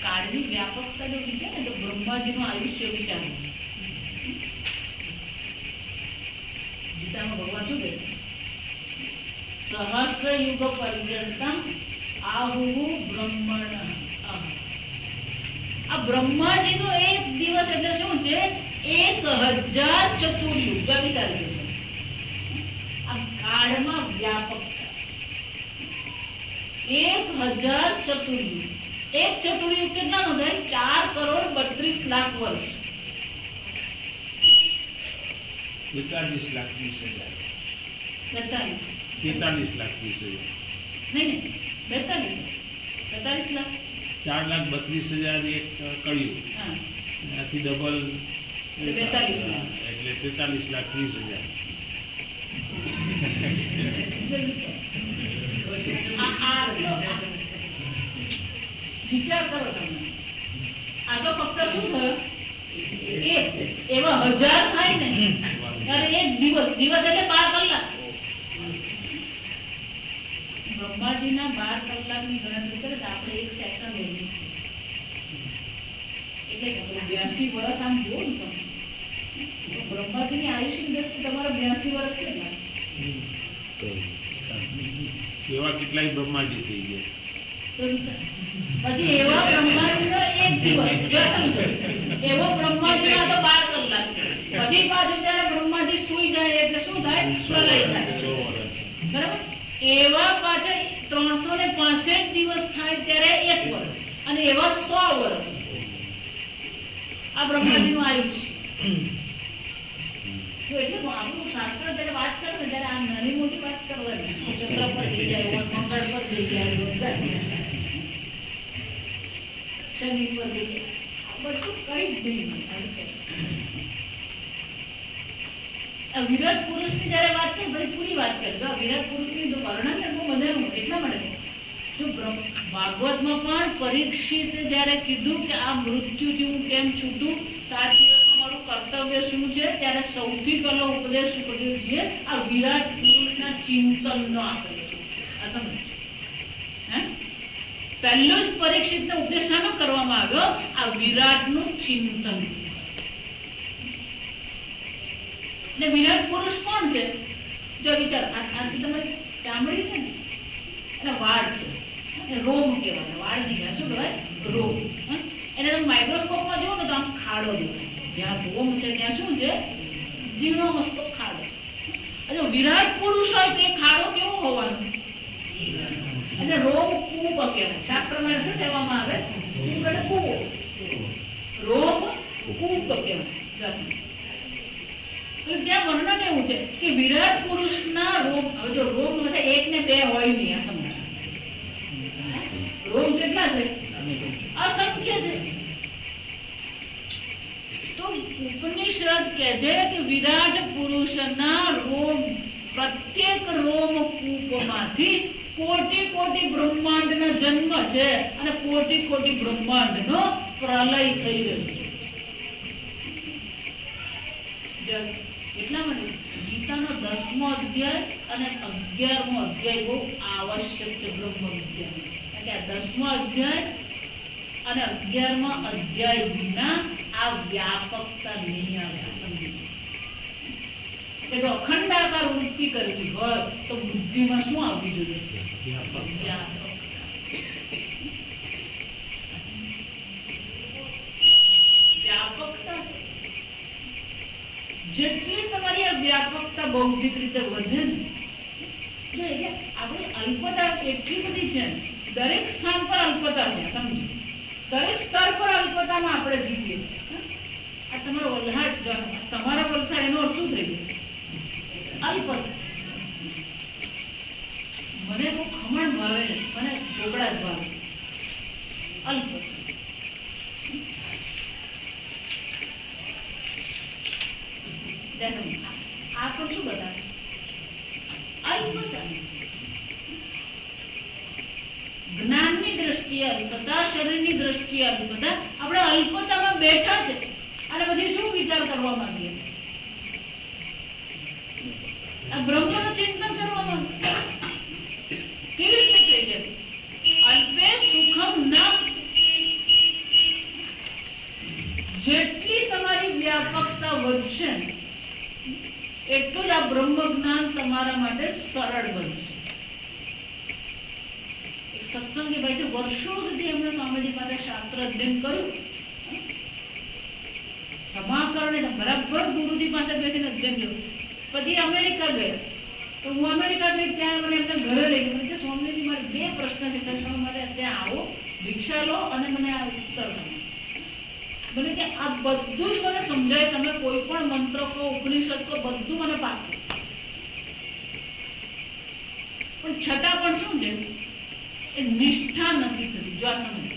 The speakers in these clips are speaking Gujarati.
કાળની વ્યાપકતા જો વિચાર ને તો બ્રહ્માજીનું આયુષ્ય વિચાર. ગીતામાં ભગવાન શું કહે? સહસ્ર યુગ પર્યંતમ આહુ બ્રહ્મણ. આ બ્રહ્માજીનો એક દિવસ એટલે શું છે? 1000 ચતુર્યુગ. આ કાળમાં વ્યાપકતા 1000 ચતુર્યુગ. એક ચતુર્યુગ કેટલાનો થાય? 4,32,00,000 વર્ષ. 43,20,000. 43,20,000 નહીં 42,00,000. 4,32,000 એક કળિયુગ. એનાથી ડબલ 42,00,000 એટલે 43,30,000. વિચાર કરો તમે. આ તો ફક્ત શું થયું? એવા 1000 થાય ને ત્યારે એક દિવસ એટલે 12 કલાક. બ્રહ્માજીના 12 કલાકની ગણતરી કરે તો આપણે 1 સેકન્ડ લઈએ એટલે 82 વર્ષ. આમ જુઓ ને તમે, બ્રહ્માજીની આયુષ્યની દ્રષ્ટિએ તમારા 82 વર્ષ કેટલા? એવા કેટલાય બ્રહ્માજી થઈ ગયા. પછી એવા બ્રહ્માજીનો એક દિવસ, એવો બ્રહ્માજીના તો 12 કલાક. પછી પાછું જયારે બ્રહ્માજી સુઈ જાય એટલે શું થાય? પ્રલય થાય. બરાબર? એવા પાછા 365 દિવસ થાય ત્યારે 1 વર્ષ, અને એવા 100 વર્ષ. આ બ્રહ્માજીનું આયુષ્ય. એટલે આપણું શાસ્ત્ર જયારે વાત કરે ને ત્યારે આ નાની મોટી વાત કરવાની. ચંદ્ર પર જઈ જાય, મંગળ પર જઈ જાય, શનિ પર જઈ જાય, બધું કઈ જ નહીં. વિરાટ પુરુષ ની જયારે વાત કરે બધી પૂરી વાત કરે. વિરાટ પુરુષ ની વર્ણન બહુ બધાનું એટલા માટે ભાગવતમાં પણ પરીક્ષિત જયારે કીધું કે આ મૃત્યુથી હું કેમ છૂટું, 7 દિવસમાં મારું કર્તવ્ય શું છે, ત્યારે સૌથી પહેલો ઉપદેશ સુખદેવજીએ આ વિરાટ પુરુષના ચિંતનનો આપેલો છે. આ સમજ પહેલો જ પરીક્ષિતને ઉપદેશ શાનો કરવામાં આવ્યો? આ વિરાટનું ચિંતન. ને વિરાટ પુરુષ કોણ છે? જો વિચાર, આથી તમારી ચામડી છે ને એના વાળ છે, રોમ કહેવાય. વાળ નહીં, શું કહેવાય? રોમ. એને તમે માઇક્રોસ્કોપમાં જુઓ ને તો આમ ખાડો દેખાય. જ્યાં રોમ છે ત્યાં શું છે? જીવનો મસ્તો ખાડો. એટલે વિરાટ પુરુષ હોય તો એ ખાડો કેવો હોવાનો? એટલે રોમ કૂપ કહેવાય. શાસ્ત્રમાં શું કહેવામાં આવે? કૂપ એટલે કૂવો. રોમ કૂપ કહેવાય. ત્યાં વર્ણન એવું છે કે વિરાટ પુરુષના રોમ, હવે જો રોમ એક ને બે હોય નહીં, આ સમજ. રોમ કેટલા છે? અસંખ્ય છે. તો ઉપનિષદ કહે છે કે વિરાટ પુરુષના રોમ, પ્રત્યેક રોમ કૂપમાંથી કોટી કોટી બ્રહ્માંડનો જન્મ છે અને કોટી કોટી બ્રહ્માંડનો પ્રલય થઈ રહ્યો છે. એટલા માટે ગીતાનો 10મો અધ્યાય અને 11મો અધ્યાય બહુ આવશ્યક છે. બ્રહ્મ વિદ્યા એટલે 10મો અધ્યાય અને 11મો અધ્યાય વિના આ વ્યાપકતા નહીં આવે. સમજી કે જો અખંડાકાર વૃત્તિ કરવી હોય તો બુદ્ધિમાં શું આવવી જોઈએ? વ્યાપકતા. જેટલી તમારી આ વ્યાપકતા બૌદ્ધિક રીતે વધે ને, એટલે આપણે અલ્પતા એટલી બધી છે, દરેક સ્થાન પર અલ્પતા છે. સમજો, દરેક સ્તર પર અલ્પતામાં આપણે જીવીએ. આ તમારો વલહાટ, તમારા વલસાડ, એનો શું થઈ ગયું? અલ્પતા. મને બહુ ખમણ ભાવે, મને ઢોકળા જ ભાવે. અલ્પતા. આ પણ શું બતાવે? અલ્પતા. જ્ઞાનની દ્રષ્ટિએ અલ્પતા, શરીરની દ્રષ્ટિએ અલ્પતા. આપણે અલ્પતામાં બેઠા છે અને પછી શું વિચાર કરવા માંગીએ? આ બ્રહ્મનું ચિંતન કરવા માંગીએ. કેવી રીતે થઈ જાય? એટલું જ આ બ્રહ્મ જ્ઞાન તમારા માટે સરળ બનશે. એક સત્સંગી ભાઈ છે, વર્ષો સુધી એમણે સ્વામીજી પાસે શાસ્ત્ર અધ્યયન કર્યું, સમાકરણ બરાબર ગુરુજી પાસે બેસીને અધ્યયન કર્યું. પછી અમેરિકા ગયા, તો હું અમેરિકા ગઈ, ત્યાં મને એમને ઘરે લઈ ગઈ. મને સ્વામીજી મારે 2 પ્રશ્ન છે, તમે મારે ત્યાં આવો, ભિક્ષા લો અને મને આ ઉત્તર કરો. મને કે આ બધું જ મને સમજાય, તમે કોઈ પણ મંત્ર કહો, ઉપનિષદ કહો, બધું મને પાકું. પણ છતાં પણ શું છે, એ નિષ્ઠા નથી થતી. જો આ સમજ,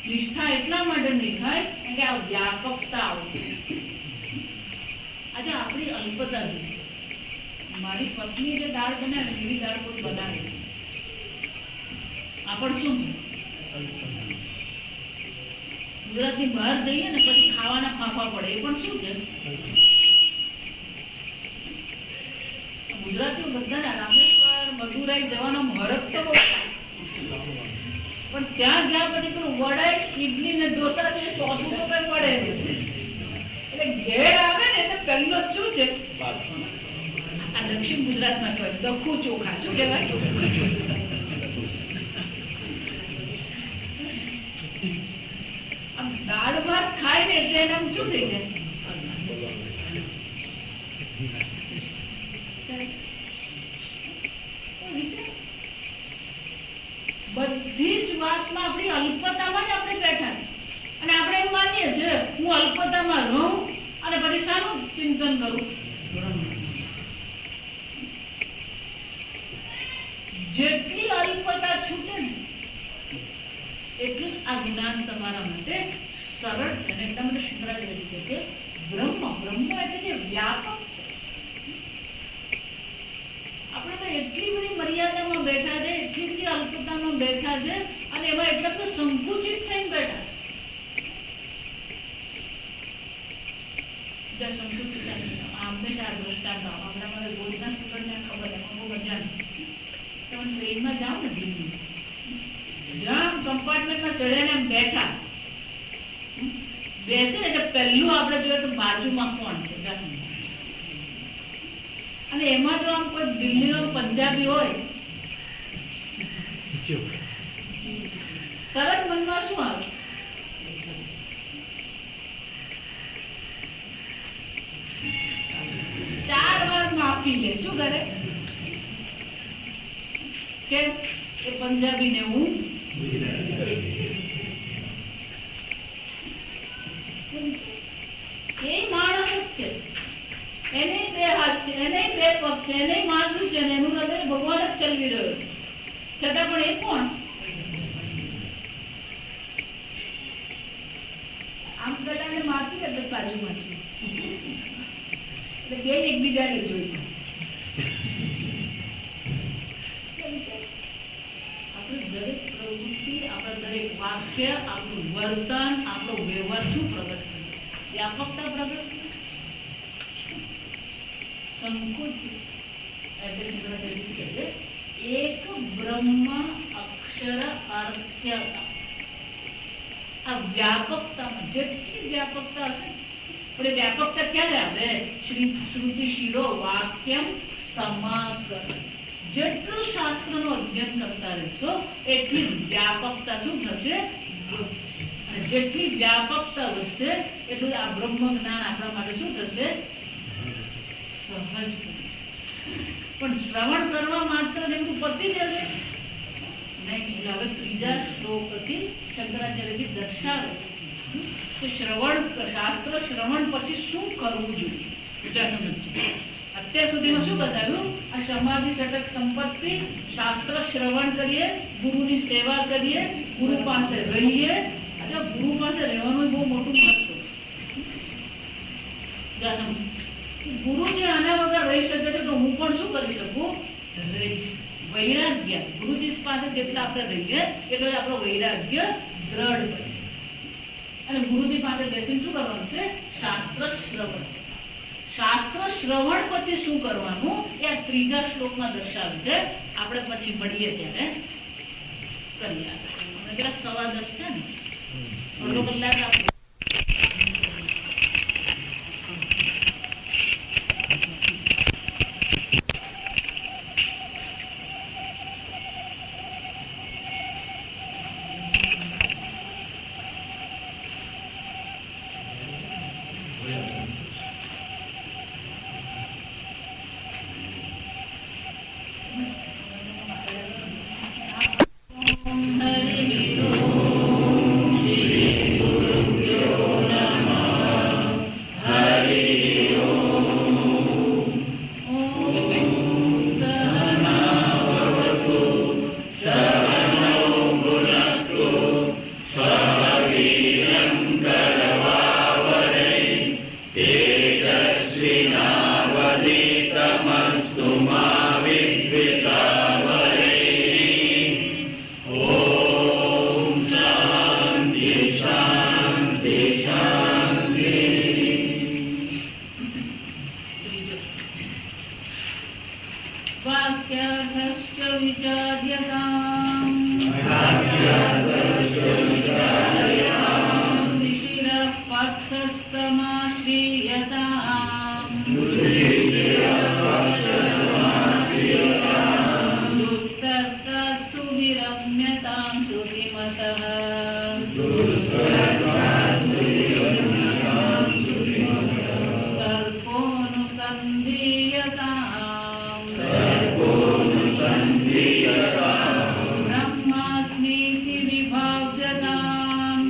નિષ્ઠા એટલા માટે નહીં થાય કે આ વ્યાપકતા આવતી. આજે આપણી અલ્પતા જોઈએ. મારી પત્ની જે દાળ બનાવે એવી દાળ કોઈ બનાવે, આપણ શું છે, ગુજરાતની બહાર જઈએ ને પછી ખાવાના ફાંફા પડે, એ પણ શું છે, ગુજરાતીઓ બધા રામેશ્વર મદુરાઈ જવાનો હરખ તો બહુ, પણ ત્યાં ગયા પછી પણ વડાઈ ઇડલી ને ઢોસા છે, ચોથું તો કઈ પડે નહીં. એટલે ઘેર આવે ને એટલે પહેલો શું છે, આ દક્ષિણ ગુજરાતમાં કહેવાય દખું ચોખા. શું કહેવાય? દાળ ભાત ખાય ને એટલે એને શું થઈ જાય, બધી જ વાતમાં આપણી અલ્પતામાં જ આપણે બેઠા, અને આપણે એમ માનીએ છીએ હું અલ્પતામાં રહું અને પછી શાનું ચિંતન કરું. જેટલી અલ્પતા છૂટે ને એટલું જ આ જ્ઞાન તમારા માટે સરળ છે. અને એટલા માટે શંકરાચાર્ય કહે છે બ્રહ્મ એટલે જે વ્યાપક છે. આપણે તો એટલી બધી મર્યાદામાં બેઠા છે, એટલી બધી અલ્પતામાં બેઠા છે, અને એમાં એટલા બધા સંકુચિત થઈને બેઠા છે. સંકુચિત હંમેશા દ્રષ્ટાંત આપણા મારે રોજના સ્ટુડન્ટને ખબર બહુ મજા નથી. તમે ટ્રેનમાં જાઓ ને દિલ્હી, જ્યાં કમ્પાર્ટમેન્ટમાં ચડ્યા ને બેઠા બેસે ને એટલે પહેલું આપણે જોઈએ તો બાજુમાં કોણ છે, અને એમાં જો આમ કોઈ દિલ્હીનો પંજાબી હોય તરત મનમાં શું આવે, ચાર વાર માફી લે. શું કરે કે એ પંજાબી ને હું એ માણસ જ છે, એને 2 હાથ છે, એને 2 પગ છે, એને માથું છે, એનું હૃદય ભગવાન જ ચલવી રહ્યો છે, છતાં પણ એ કોણ? આમ પેલા માથું એટલે બાજુમાં છે, એટલે બે એકબીજાને જોઈ. દરેક પ્રવૃત્તિ, આપણા દરેક વાક્ય, આપણું વર્તન, આપણો વ્યવહાર શું પ્રગટ કરે? વ્યાપકતા પ્રગટ કરે, સંકુચિત. એક બ્રહ્મ અક્ષર અર્થ્યતા. આ વ્યાપકતામાં જેટલી વ્યાપકતા હશે, પણ વ્યાપકતા ક્યારે આવે? શ્રુતિ શિરો વાક્યમ સમાકરણ. જેટલું શાસ્ત્રનું અધ્યયન કરતા રહેશો એટલી વ્યાપકતા શું થશે? અને જેટલી વ્યાપકતા વધશે એટલું આ બ્રહ્મ જ્ઞાન આપણા માટે શું થશે? સહજ. પણ શ્રવણ કરવા માત્ર એમનું પતી જશે નહીં. એટલે હવે 3જા શ્લોકથી શંકરાચાર્યજી દર્શાવે કે શાસ્ત્ર શ્રવણ પછી શું કરવું જોઈએ. અત્યાર સુધીમાં શું બતાવ્યું? આ સમાધિ ષટક સંપત્તિ, શાસ્ત્ર શ્રવણ કરીએ, ગુરુની સેવા કરીએ, ગુરુ પાસે રહીએ. અચ્છા, ગુરુ પાસે રહેવાનું બહુ મોટું મહત્વ. ગુરુજી આના વગર રહી શકે છે તો હું પણ શું કરી શકું? વૈરાગ્ય. ગુરુજી પાસે જેટલા આપણે રહીએ એટલો આપણો વૈરાગ્ય દ્રઢ બને. અને ગુરુજી પાસે બેસીને શું કરવાનું છે? શાસ્ત્ર શ્રવણ. શાસ્ત્ર શ્રવણ પછી શું કરવાનું એ 3જા શ્લોકમાં દર્શાવ્યું છે. આપણે પછી મળીએ ત્યારે કરીએ. કેટલાક 10:15 છે ને, અડધો કલાક આપણે પુનીતમસ્તુ મા વિદ્વિષાવરૈઃ. ઓમ શાંતિ શાંતિ શાંતિ. વાક્યાર્થશ્ચ વિચાર્યતામ ઋષિરઃ પથસ્થમાશ્રીયતામ દુસ્તર્કા સુવિરમ્યતામ શ્રુતિમતઃ તર્કોનુસંધીયતામ બ્રહ્માસ્મીતિ વિભાવ્યતામ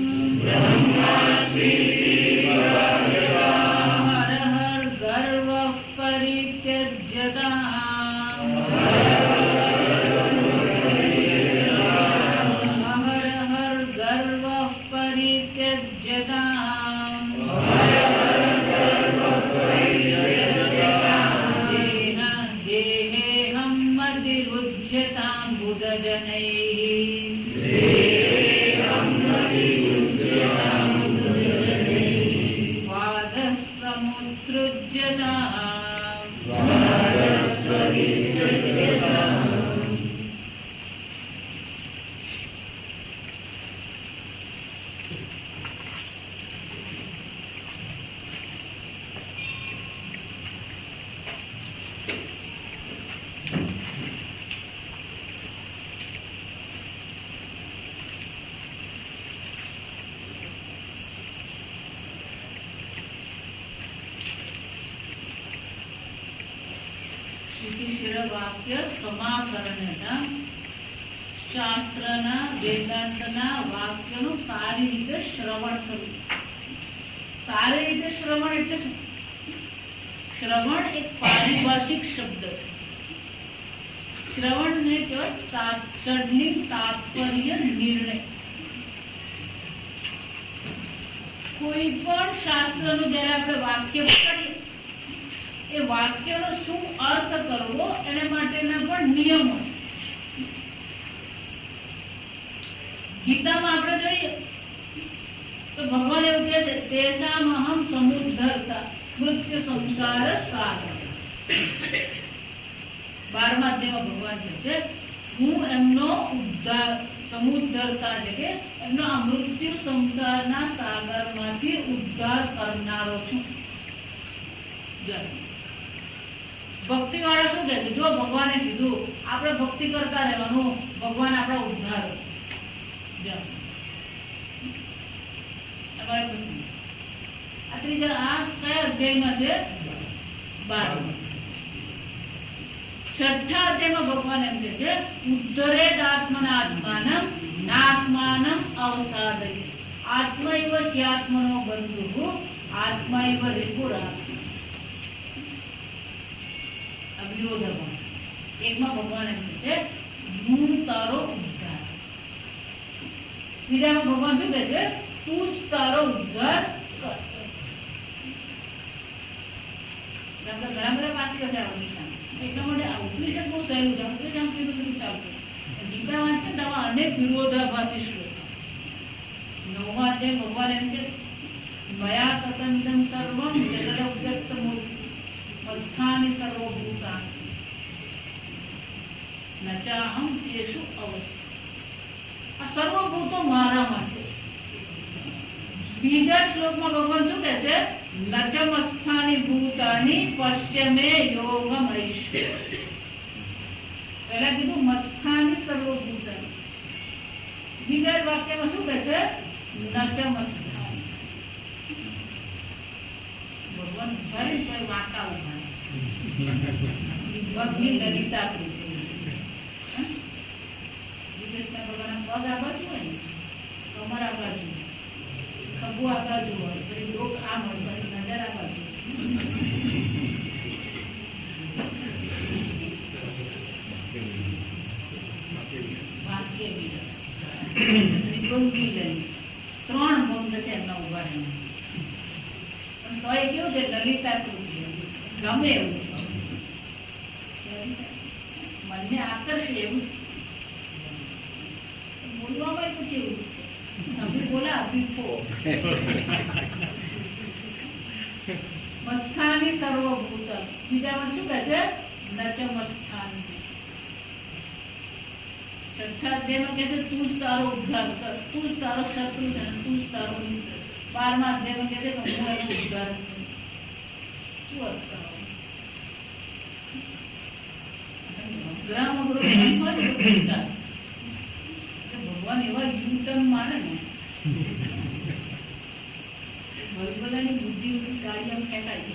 હર હર ગર્વ પરિત્યજ્યતામ હર હર ગર્વ પરિત્યજ્યતામ દેહેહં મતિરુધ્યતામ બુધજનૈઃ વાદઃસमुत्सृज्यताम् વાક્ય સમાકરણના શાસ્ત્રના વેદાંતના વાક્યનું સારી રીતે શ્રવણ કરવું. સારી રીતે શ્રવણ એટલે શું? શ્રવણ એક પારિભાષિક શબ્દ છે. શ્રવણને કહેવાય ષડલિંગ તાત્પર્ય નિર્ણય. કોઈ પણ શાસ્ત્રનું જયારે આપણે વાક્ય પકડીએ એ વાક્યનો શું અર્થ કરવો એના માટેના પણ નિયમો છે. ગીતામાં આપણે જોઈએ તો ભગવાન એવું કહે છે તેષામ અહં સમુદ્ધર્તા મૃત્યુ સંસાર સાગર. 12મા અધ્યાયમાં ભગવાન કહે છે હું એમનો ઉદ્ધાર સમુદ્ધર્તા એટલે કે એમનો આ મૃત્યુ સંસારના સાગરમાંથી ઉદ્ધાર કરનારો છું. ભક્તિ વાળા શું કહે છે? જો ભગવાને કીધું આપણે ભક્તિ કરતા રહેવાનું, ભગવાન આપણા ઉદ્ધાર. આ ત્રીજા આ કયા અધ્યાયમાં છે? 12. છઠ્ઠા અધ્યાયમાં ભગવાન એમ કે છે ઉદ્ધરેદ આત્મનાત્માનમ નાત્માનમ અવસાદયે આત્મૈવ હ્યાત્મનો બંધુઃ આત્મૈવ રિપુરાત્મા. વિરોધાભાસ. એકમાં ભગવાન એમ કહે છે હું તારો ઉદ્ધાર. બીજામાં ભગવાન શું કહે છે? તું જ તારો ઉદ્ધાર કર. ઘણા બધા વાક્યો છે એટલા માટે ઉપનિષદ બહુ સહેલું છે. ઉપનિષદ સીધું સીધું ચાલતું. ગીતા વાંચે તો આમાં અનેક વિરોધાભાસી શ્લોક. 9મા અધ્યાય ભગવાન એમ કે મયા કથમિદં સર્વં જગદવ્યક્ત સ્થાની સર્વભૂતાનિ ન ચાહં તેષુ અવસ્થિતઃ. આ સર્વભૂતો મારા માટે. બીજા શ્લોકમાં ભગવાન શું કહે છે? ન ચ મસ્થાની ભૂતાની પશ્ય મે યોગમૈશ્ય. પહેલા કીધું મસ્થાની સર્વભૂતાની. બીજા વાક્યમાં શું કહે છે? ન ચ મસ્થાની. ભગવાન ફરી કોઈ વાંકા ઉભા ભગની લલિતા ભગવાન પગ આ બાજુ હોય ને, કમર આ બાજુ, ખભો આ બાજુ હોય, પછી લોક આમ હોય, પછી નજર આ બાજુ. વાક્ય બીજા ત્રિભંગી લઈ 3 ભંગ છે એમના ઉભા રહેવા. તો એ કેવું છે? લલિતા કૃતિ ગમે એવું મનને આકર્ષે એવું બોલવામાં તો કેવું અભી બોલા અભી પો મસ્થાની સર્વભૂત બીજામાં શું કહે છે નચ મસ્થાન છઠ્ઠા અધ્યાયમાં કહે છે તું જ તારો ઉદ્ધાર કર, તું જ તારો શત્રુ છે, તું જ તારો મિત્ર. 12મા અધ્યાયમાં કહે છે કે હું એનો ઉદ્ધાર છું. શું અર્થ કરવાનો? ભગવાન એવા યુટર્ન માને ને બધાની બુદ્ધિ ગાડી આમ ફેંકાય છે.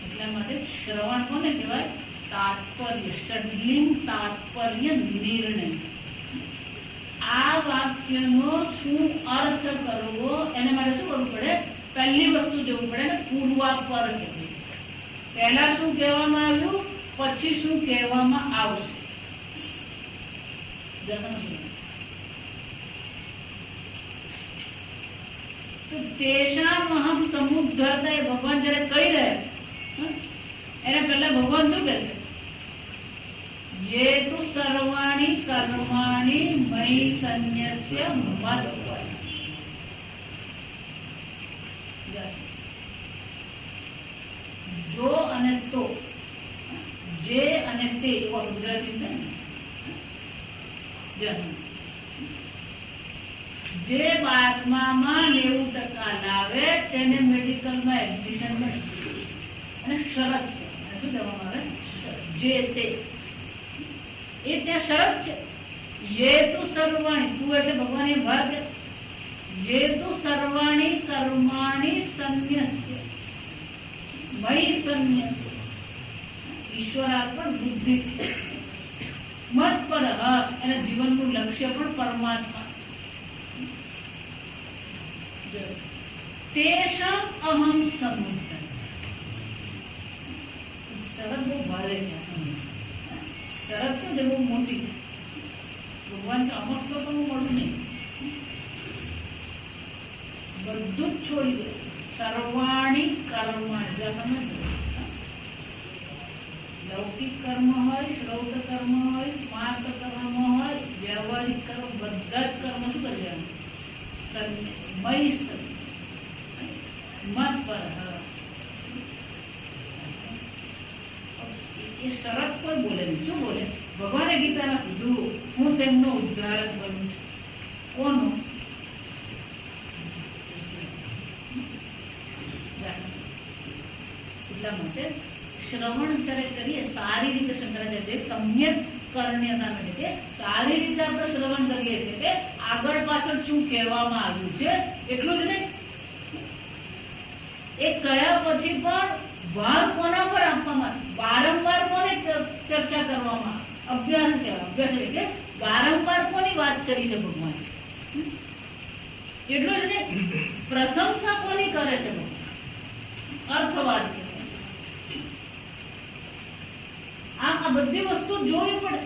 એટલા માટે શ્રવણ કોને કહેવાય? તાત્પર્ય, ષડલિંગ તાત્પર્ય નિર્ણય. આ વાક્યનો શું અર્થ કરવો એના માટે શું કરવું પડે? પહેલી વસ્તુ જોવું પડે ને પૂર્વાપર કહેવું. પહેલા શું કહેવામાં આવ્યું, પછી શું કહેવામાં આવશે. તો તેષામ અહમ સમુદ્ધરતા એ ભગવાન જયારે કહી રહ્યા એના પહેલા ભગવાન શું કહે છે? ये तो सर्वाणी कर्माणी मयि संन्यस्य मद्वत्. જો અને તો, જે અને તે એવા ગુજરાતી છે ને. જે બાતમામાં 90% લાવે તેને મેડિકલમાં એડમિશન મળે અને શરત છે. શું કહેવામાં આવે? જે તે એ ત્યાં શરત છે. ये तो सर्वाणी, તું એટલે ભગવાન એ ભાગ. ये तो सर्वाणी कर्माणि संन्यस्य मयि संन्यस्य ઈશ્વરાર્પણ બુદ્ધિ મત પર એના જીવનનું લક્ષ્ય પણ પરમાત્મા. તેષામ અહમ સમુદ્ર. શરત બહુ ભારે છે. શરત શું છે? બહુ મોટી. ભગવાન તો અમુક તો મળું નહીં, બધું જ છોડી દે. સર્વાણી કર્માણી, લૌકિક કર્મ હોય, શ્રૌત કર્મ હોય, સ્માર્ત કર્મ હોય, વ્યવહારિક કર્મ, બધા જ કર્મ શું કરી દેવાનું? મય મત પર. એ શરત કોઈ બોલે નહીં. શું બોલે? ભગવાને ગીતામાં કીધું હું તેમનો ઉદ્ધાર કરું છું. કોનો? એટલા માટે શ્રવણ જ્યારે કરીએ સારી રીતે શંકરાચાર્ય સમ્યક કરણ્યતા માટે કે સારી રીતે આપણે શ્રવણ કરીએ છીએ કે આગળ પાછળ શું કહેવામાં આવ્યું છે એટલું જ નહીં. એ કયા પછી પણ ભાર કોના પર આપવામાં, વારંવાર કોને ચર્ચા કરવામાં, અભ્યાસ કહેવાય. અભ્યાસ એટલે વારંવાર કોની વાત કરી છે ભગવાન એટલું જ નહીં. પ્રશંસા કોની કરે છે ભગવાન, અર્થવાદ. આ બધી વસ્તુ જોવી પડે.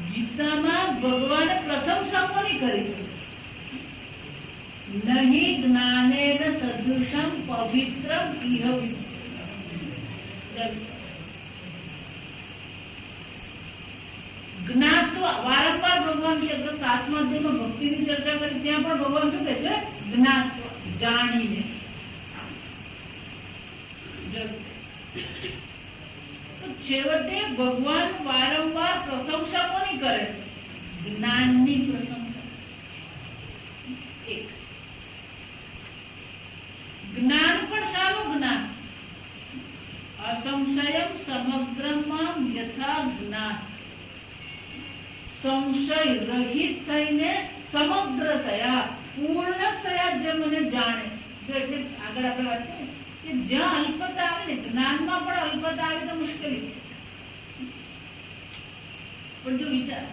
ગીતામાં ભગવાને પ્રશંસા કોની કરી છે? નહીં જ્ઞાનેન સદૃશમ પવિત્રમ ઇહ. જ્ઞાત્વ વારંવાર ભગવાન કે 7મા અધ્યાયમાં ભક્તિની ચર્ચા કરી ત્યાં પણ ભગવાન શું કહે છે? જ્ઞાત્વ, જાણીને. છેવટે ભગવાન વારંવાર પ્રશંસા કોની કરે? જ્ઞાનની પ્રશંસા. જ્ઞાન પણ સારું જ્ઞાન. અસંશયમ સમગ્રમાં યથા જ્ઞાન. સંશય રહિત થઈને સમગ્ર થયા, પૂર્ણ થયા જે મને જાણે. એટલે આગળ આપણે વાત કરીએ કે જ્યાં અલ્પતા આવે ને, જ્ઞાનમાં પણ અલ્પતા આવે તો મુશ્કેલી. પણ જો વિચાર,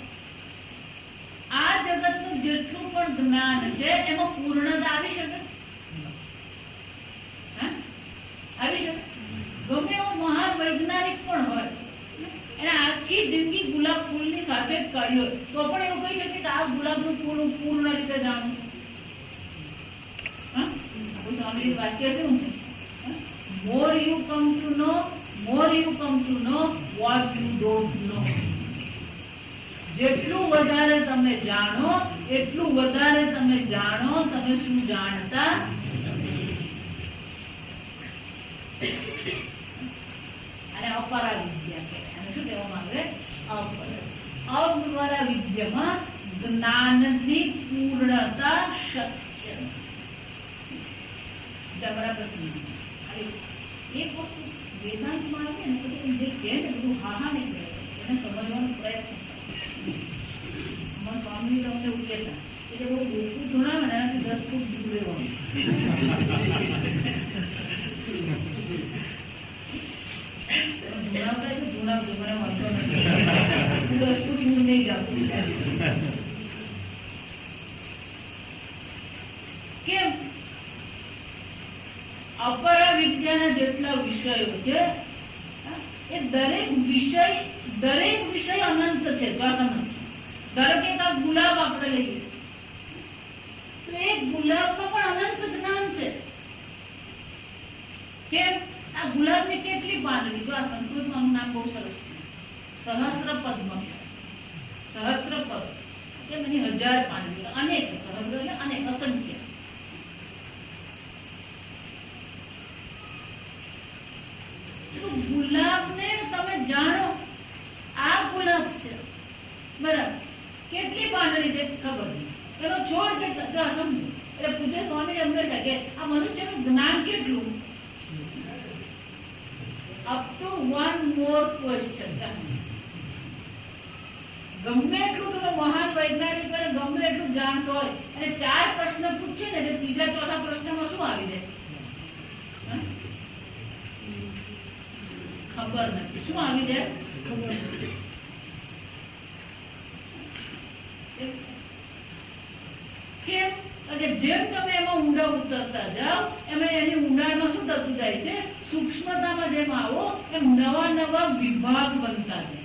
આ જગતનું જેટલું પણ જ્ઞાન છે એમાં પૂર્ણતા આવી શકે? આવી શકે? ગમે એવો મહાન વૈજ્ઞાનિક પણ હોય, એને આખી જિંદગી ગુલાબ ફૂલની સાથે જ કાઢી હોય તો પણ એવું કહી શકે કે આ ગુલાબનું ફૂલ પૂર્ણ રીતે જાણું. સ્વામી વાક્ય શું છે? more you come to know what you don't know. જેટલું વધારે તમે જાણો એટલું વધારે તમે જાણો તમે શું જાણતા. અને અપરા વિદ્યા કહેવાય. શું કહેવામાં આવે? અપરા વિદ્યામાં જ્ઞાનની પૂર્ણતા શક્ય. બરાબર. એક વસ્તુ વેદાંતમાં આવે ને પછી જે કહે ને બધું હા નહીં કહે એને સમજવાનો પ્રયત્ન. સ્વામી તમને એવું કહેતા એટલે બહુ ઓછું જણાવે ને એનાથી 10 ફૂટ દૂર રહેવાનું. જણાવતા એટલે જણાવજો, મને વાંધો નથી. 10 ફૂટ દૂર નહીં જાતું. કેમ? અપરા વિદ્યાના જેટલા વિષયો છે એ દરેક વિષય અનંત છે. ધારો કે આ ગુલાબ આપણે લઈએ તો એ ગુલાબમાં પણ અનંત જ્ઞાન છે. કેમ? આ ગુલાબની કેટલી પાંદડી? જો આ સંસ્કૃતમાં નામ બહુ સરસ છે, સહસ્ત્રપદ્મ. સહસ્ત્રપદ કેમ? એની 1000 પાંદડી, અનેક. સહસ્ત્ર એટલે અનેક, અસંખ્ય. ગુલાબને તમે જાણો, આ ગુલાબ છે બરાબર, કેટલી પાંદડી છે ખબર નહીં, એનો છોડ કેટલા સમજો. એટલે પૂજ્ય સ્વામી એમ કહે કે આ મનુષ્યનું જ્ઞાન કેટલું? Up to one more question. ગમે એટલું તમે મહાન વૈજ્ઞાનિક ગમે એટલું જાણતો હોય અને 4 પ્રશ્ન પૂછશે ને એટલે ત્રીજા ચોથા પ્રશ્નમાં શું આવી જાય ખબર નથી. શું આવી જાય ખબર નથી. કેમ? જેમ તમે એમાં ઊંડા ઉતરતા જાઓ એમાં એની ઊંડાણમાં શું થતું જાય છે? સૂક્ષ્મતામાં જેમ આવો એમ નવા નવા વિભાગ બનતા જાય.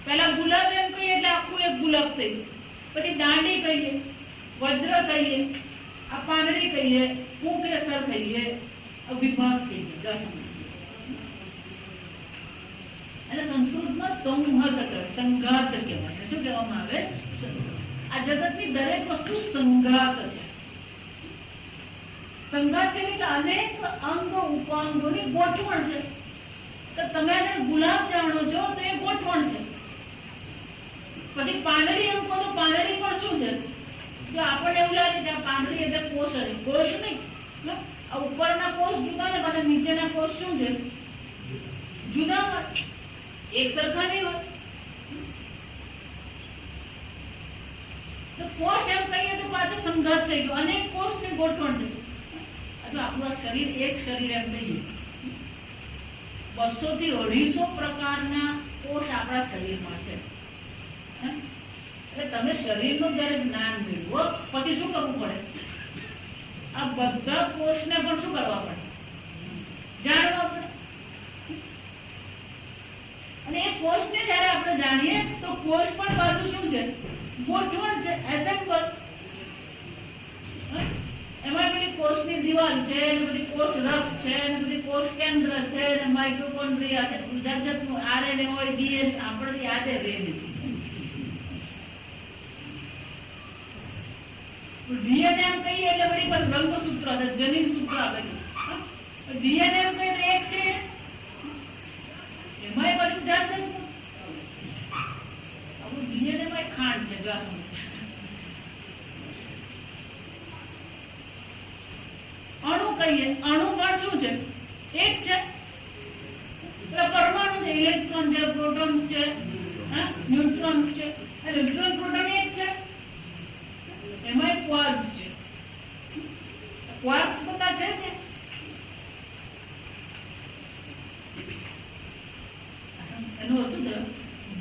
પેલા ગુલાબ એમ કહીએ એટલે આખું એક ગુલાબ થયું, પછી દાંડી કહીએ, વજ્ર કહીએ, આ પાંદડી કહીએ, પુંકેસર કહીએ, વિભાગ થઈ જાય. અને સંસ્કૃતમાં સંઘાત કહેવાય, સંઘાત કહેવાય. શું કહેવામાં આવે? આ જગતની દરેક વસ્તુ સંઘાત છે. સંઘાત એટલે અનેક અંગ ઉપાંગોની ગોઠવણ છે. તો તમે એને ગુલાબ જાણો છો તો એ ગોઠવણ છે. પછી પાંદડી એમ કહો તો પાંદડી પણ શું છે? જો આપણને એવું લાગે કે આ પાંદડી એટલે કોષ હશે, કોષ નહીં. આ ઉપરના કોષ જુદા ને અને નીચેના કોષ શું છે? જુદા. એક સરખા નહીં હોય. તો કોષ એમ કહીએ તો પાછું સંઘાત થઈ ગયો, અનેક કોષ ને ગોઠવણ છે. અથવા આપણું શરીર એક શરીર એમ કહીએ, 200 થી 250 પ્રકારના કોષ આપણા શરીરમાં છે. એટલે તમે શરીરનું જયારે જ્ઞાન મેળવો પછી શું કરવું પડે? આ બધા કોષને પણ શું કરવા પડે? જાણવા પડે. અને એ કોષને જયારે આપણે જાણીએ તો કોષ પણ બાજુ શું છે? ગોઠવણ છે, એસેમ્બલ. એમાં પેલી કોષની દિવાલ છે, બધી કોષ રસ છે, બધી કોષ કેન્દ્ર છે, માઇટોકોન્ડ્રિયા છે, જાતનું આરએનએ હોય, ડીએનએ આપણે યાદ રહે નથી. ડીએનએ એમ કહીએ એટલે બધી રંગસૂત્ર છે, જનીન સૂત્ર આપેલું. ડીએનએ એમ કહીએ એક છે, એમાં બધું જાત આપણું ડીએનએ માં ખાંડ છે. અણુ કહીએ, અણુ પણ શું છે? એક છે. પરમાણુ છે, ઇલેક્ટ્રોન છે, પ્રોટોન છે, ન્યુટ્રોન છે. ઇલેક્ટ્રોન પ્રોટોન એક છે. એમાં ક્વાર્ક્સ છે. ક્વાર્ક્સ બધા છે ને. એનો અર્થ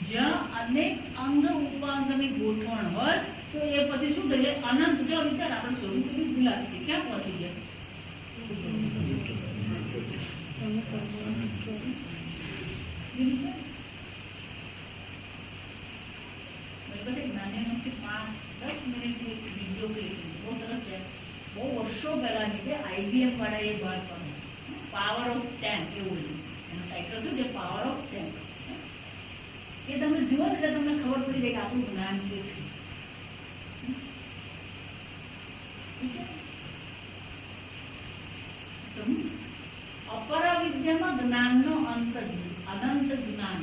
જ્યાં અનેક અંગ ઉપાંગની ગોઠવણ હોય તો એ પછી શું થઈ જાય? અનંત. જો વિચાર આપણે શરૂ કરી ગુલાબ છે, ક્યાં પહોંચી ગયા? નાની નમથી 5-10 મિનિટની વિડીયો ક્લિપ બહુ સરસ છે. બહુ વર્ષો પહેલાની છે. IBM વાળા એ બહાર પાડ્યું. પાવર ઓફ 10 એવું એનું ટાઇટલ હતું જે પાવર ઓફ 10. એ તમે જુઓ એટલે તમને ખબર પડી જાય કે આપણું જ્ઞાન શું છે. અપરા વિદ્યામાં જ્ઞાનનો અંત અનંત જ્ઞાન.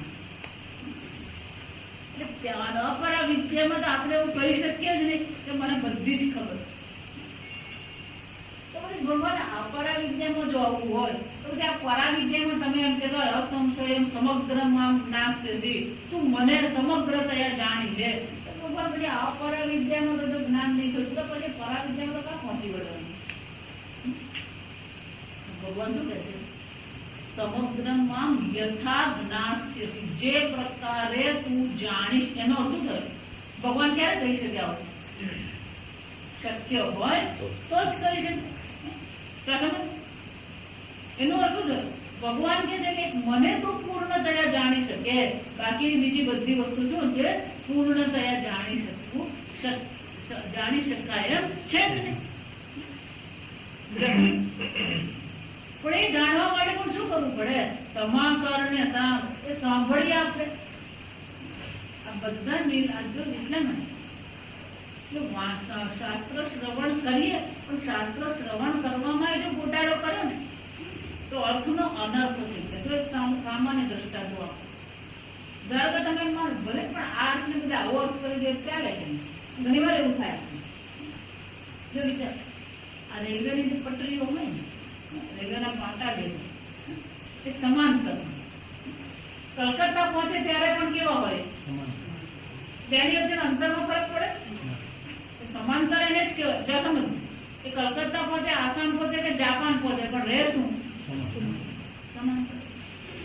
અપરા વિદ્યામાં તો આપણે એવું કહી શકીએ જ નહીં કે મને બધી જ ખબર. તો પછી ભગવાન અપરા વિદ્યામાં જો આવું હોય તો આ પરા વિદ્યામાં તમે એમ કહેતો અસંશયમ સમગ્રમાં નાસ્તિ, તું મને સમગ્રતયા જાણી લે. તો ભગવાન પછી અપરા વિદ્યામાં તો જ્ઞાન નહીં થયું તો પછી પરા વિદ્યામાં તો કાં પહોંચી વળવાનું? ભગવાન શું કહે છે? સમગ્રમાં યથા જ્ઞાસ્યતિ, જે પ્રકારે તું જાણીશ. એનો અર્થ શું થયો? ભગવાન ક્યારે કહી શક્યા હોય? શક્ય હોય તો જ કરી શકે. એનો અર્થ શું થયો? ભગવાન કહે છે કે મને તો પૂર્ણતયા જાણી શકે, બાકી બીજી બધી વસ્તુ શું છે પૂર્ણતયા જાણી શકવું જાણી શકાય એમ છે જ નહીં. પણ એ જાણવા માટે પણ શું કરવું પડે? સમાકર ને સામ એ સાંભળીએ આપણે. આ બધા એટલા માટે શાસ્ત્ર શ્રવણ કરીએ, પણ શાસ્ત્ર શ્રવણ કરવામાં એ જો ગોટાળો કર્યો ને તો અર્થનો અનર્થ થઈ જાય. તો એક સામાન્ય દ્રષ્ટાંત આપો. ધારો કે તમે માનો ભલે પણ આ અર્થને બધા આવો અર્થ કરી દે ચાલે છે. ઘણી વાર એવું થાય. જો વિચાર, આ રેલવેની જે પટરીઓ હોય ને, રેલવેના પાટા જે એ સમાંતર. કલકત્તા પહોંચે ત્યારે પણ કેવા હોય? તેની વચ્ચે અંતરમાં ફરક પડે. સમાંતર એને જ કહેવાય. જો સમજ, એ કલકત્તા પહોંચે, આસામ પહોંચે કે જાપાન પહોંચે, પણ રહે શું? સમાંતર.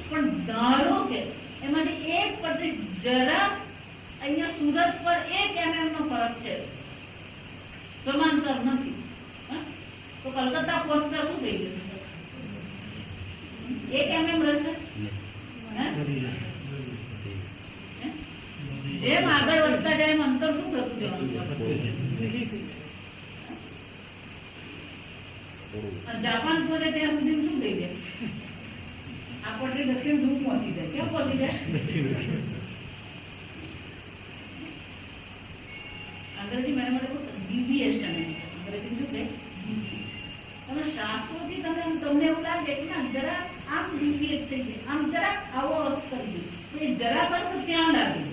પણ ધારો કે એમાંથી એક પટ્ટી જરા અહીંયા સુરત પર 1 mm નો ફરક છે, સમાંતર નથી, તો કલકત્તા પહોંચતા શું થઈ ગયું? 1 mm રહેશે. જેમ આગળ વધતા જાય એમ અંતર શું થતું જવાનું? જાપાન પહોંચે ત્યાં સુધી શું થઈ જાય? આ પટરી દક્ષિણ ધ્રુવ પહોંચી જાય. ક્યાં પહોંચી જાય? અંગ્રેજી મારા માટે બહુ ડેવિએશન. અંગ્રેજી શું છે? તમે શાસ્ત્રોથી તમને એવું લાગે કે ના જરા આમ ડેવિએટ થઈ જાય, આમ જરા આવો અર્થ કરી દે, એ જરા પર તો ત્યાં લાગે.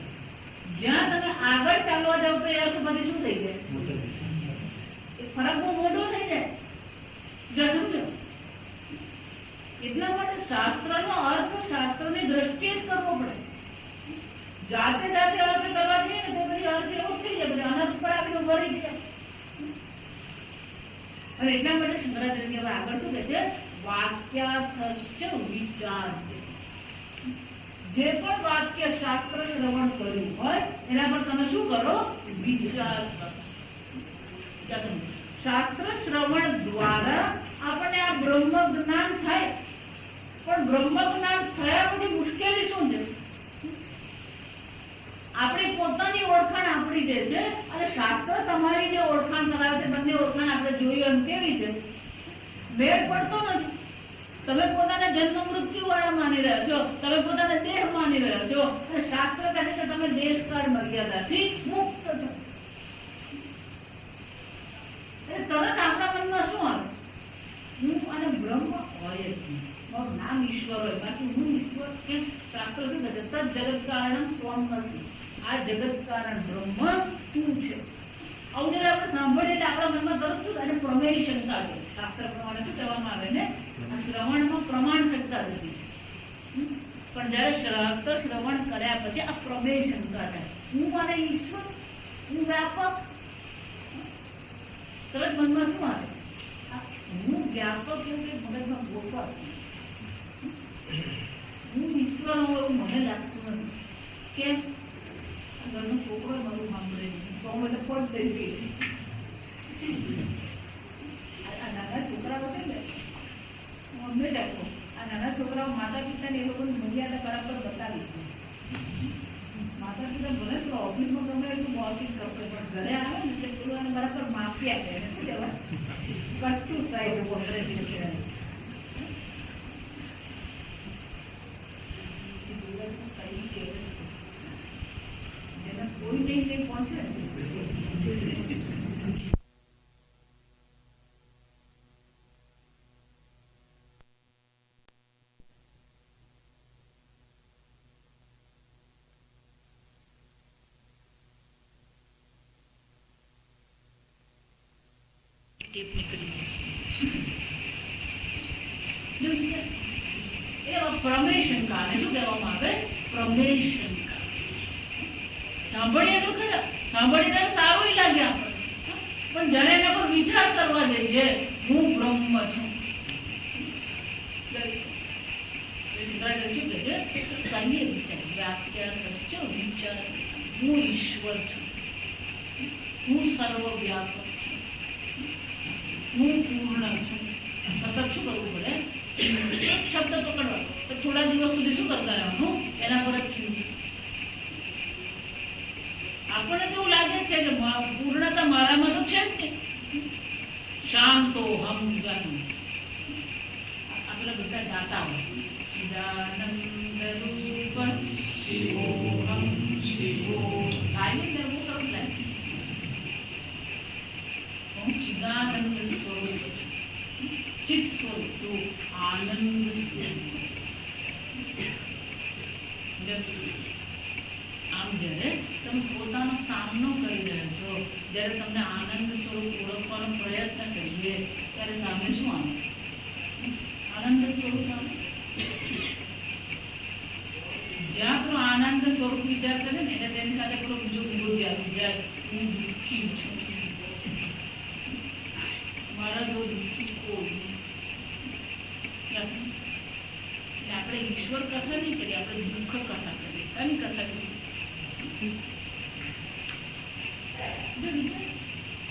જ્યાં તમે આગળ ચાલવા જાવ તો એ અર્થ બધી શું થઈ જાય? એ ફરક બહુ મોટો થઈ જાય. સમજો? એટલા માટે શાસ્ત્રનો અર્થ શાસ્ત્રની દ્રષ્ટિએ જ કરવો પડે. જાતે જાતે અર્થ કરવા જઈએ ને તો પછી અર્થ એવો થઈ જાય, અનર્થ પર આપણે ભરી જાય. અને એટલા માટે શંકરાચાર્ય હવે આગળ શું કહે છે? વાક્યાર્થશ્ચ વિચાર. જે પણ વાક્ય શાસ્ત્ર શ્રવણ કર્યું હોય એના પર તમે શું કરો? વિચાર કરો. શાસ્ત્ર શ્રવણ દ્વારા આપણને આ બ્રહ્મ જ્ઞાન થાય. પણ બ્રહ્મ જ્ઞાન થયા પછી મુશ્કેલી શું છે? આપણી પોતાની ઓળખાણ આપણી જે છે અને શાસ્ત્ર તમારી જે ઓળખાણ કરાવે છે, બંને ઓળખાણ આપણે જોઈએ એમ કેવી છે? મેળ પડતો નથી. તમે પોતાના જન્મ મૃત્યુ વાળા માની રહ્યા છો, તમે પોતાના દેહ માની રહ્યા છો, અને શાસ્ત્ર કહે છે કે તમે દેશકાળ મર્યાદાથી મુક્ત છો. તરત આપણા મનમાં શું આવે? હું અને બ્રહ્મ હોય જ નહીં. મારું નામ ઈશ્વર હોય, બાકી હું ઈશ્વર કેમ? શાસ્ત્ર શું કહે છે? તદ જગત કારણ ત્વમ નથી. આ જગત કારણ બ્રહ્મ તું છે. આવું જયારે આપણે સાંભળીએ એટલે આપણા મનમાં તરત શું અને પ્રમેય શંકા છે. શાસ્ત્ર પ્રમાણે શું કહેવામાં આવે ને? શ્રવણમાં પ્રમાણ શંકા નથી. પણ જયારે શાસ્ત્ર શ્રવણ કર્યા પછી આ પ્રમેય શંકા થાય. હું અને ઈશ્વર, હું વ્યાપક. તરત મનમાં શું આવે? હું વ્યાપક એવું કે મગજમાં ગોપક. હું ઈશ્વર હું એવું મને લાગતું નથી. કેમ? ઘરનો છોકરો મારું સાંભળે તો હું એટલે ફોન થઈ ગઈ. આ નાના છોકરાઓ છે ને, હું હંમેશા કહું, આ નાના છોકરાઓ માતા પિતાને એ લોકોની મર્યાદા બરાબર બતાવી છે. માતા પિતા ભલે તો ઓફિસમાં ગમે એટલું બોસિંગ કરશે, પણ ઘરે આવે ને એટલે થોડું બરાબર માફી આપે. શું કહેવાય? કટુ સાઈઝ ટેપ નીકળી જાય. પ્રમેય શંકા ને શું કહેવામાં આવે? પ્રમેય શંકા. સાંભળીએ તો ખરા, સાંભળીને સારું લાગે આપણને, પણ જયારે એના પર વિચાર કરવા જઈએ, હું બ્રહ્મ છું. હું ઈશ્વર છું, હું સર્વવ્યાપક છું, હું પૂર્ણ છું. સતત શું કરવું પડે? શબ્દ પકડવા, થોડા દિવસ સુધી શું કરતા રહેવાનું? એના પર જ ચિંતા. આપણને તો એવું લાગે છે કે પૂર્ણતા મારામાં તો છે જ નહીં. શાંતો હમ જન, આપણા બધા ગાતા હોય, ચિદાનંદ રૂપ શિવોહમ શિવો. ગાઈને બહુ સરસ લાગે. હું ચિદાનંદ સ્વરૂપ છું, ચિત્ત સ્વરૂપ, આનંદ સ્વરૂપ. આમ જયારે તમે પોતાનો સામનો કરી રહ્યા છો, જયારે તમને આનંદ સ્વરૂપ ઓળખવાનો પ્રયત્ન કરીએ, ત્યારે સામે શું આવે? આનંદ સ્વરૂપ આવે. જ્યાં આપણો આનંદ સ્વરૂપ વિચાર કરે ને, એટલે તેની સાથે આપણો બીજો વિરોધી આવી જાય. હું દુઃખી છું, મારા જો દુઃખી કોઈ નથી. આપણે ઈશ્વર કથા નહીં કરીએ, આપણે દુઃખ કથા કરીએ. કની કથા કરીએ?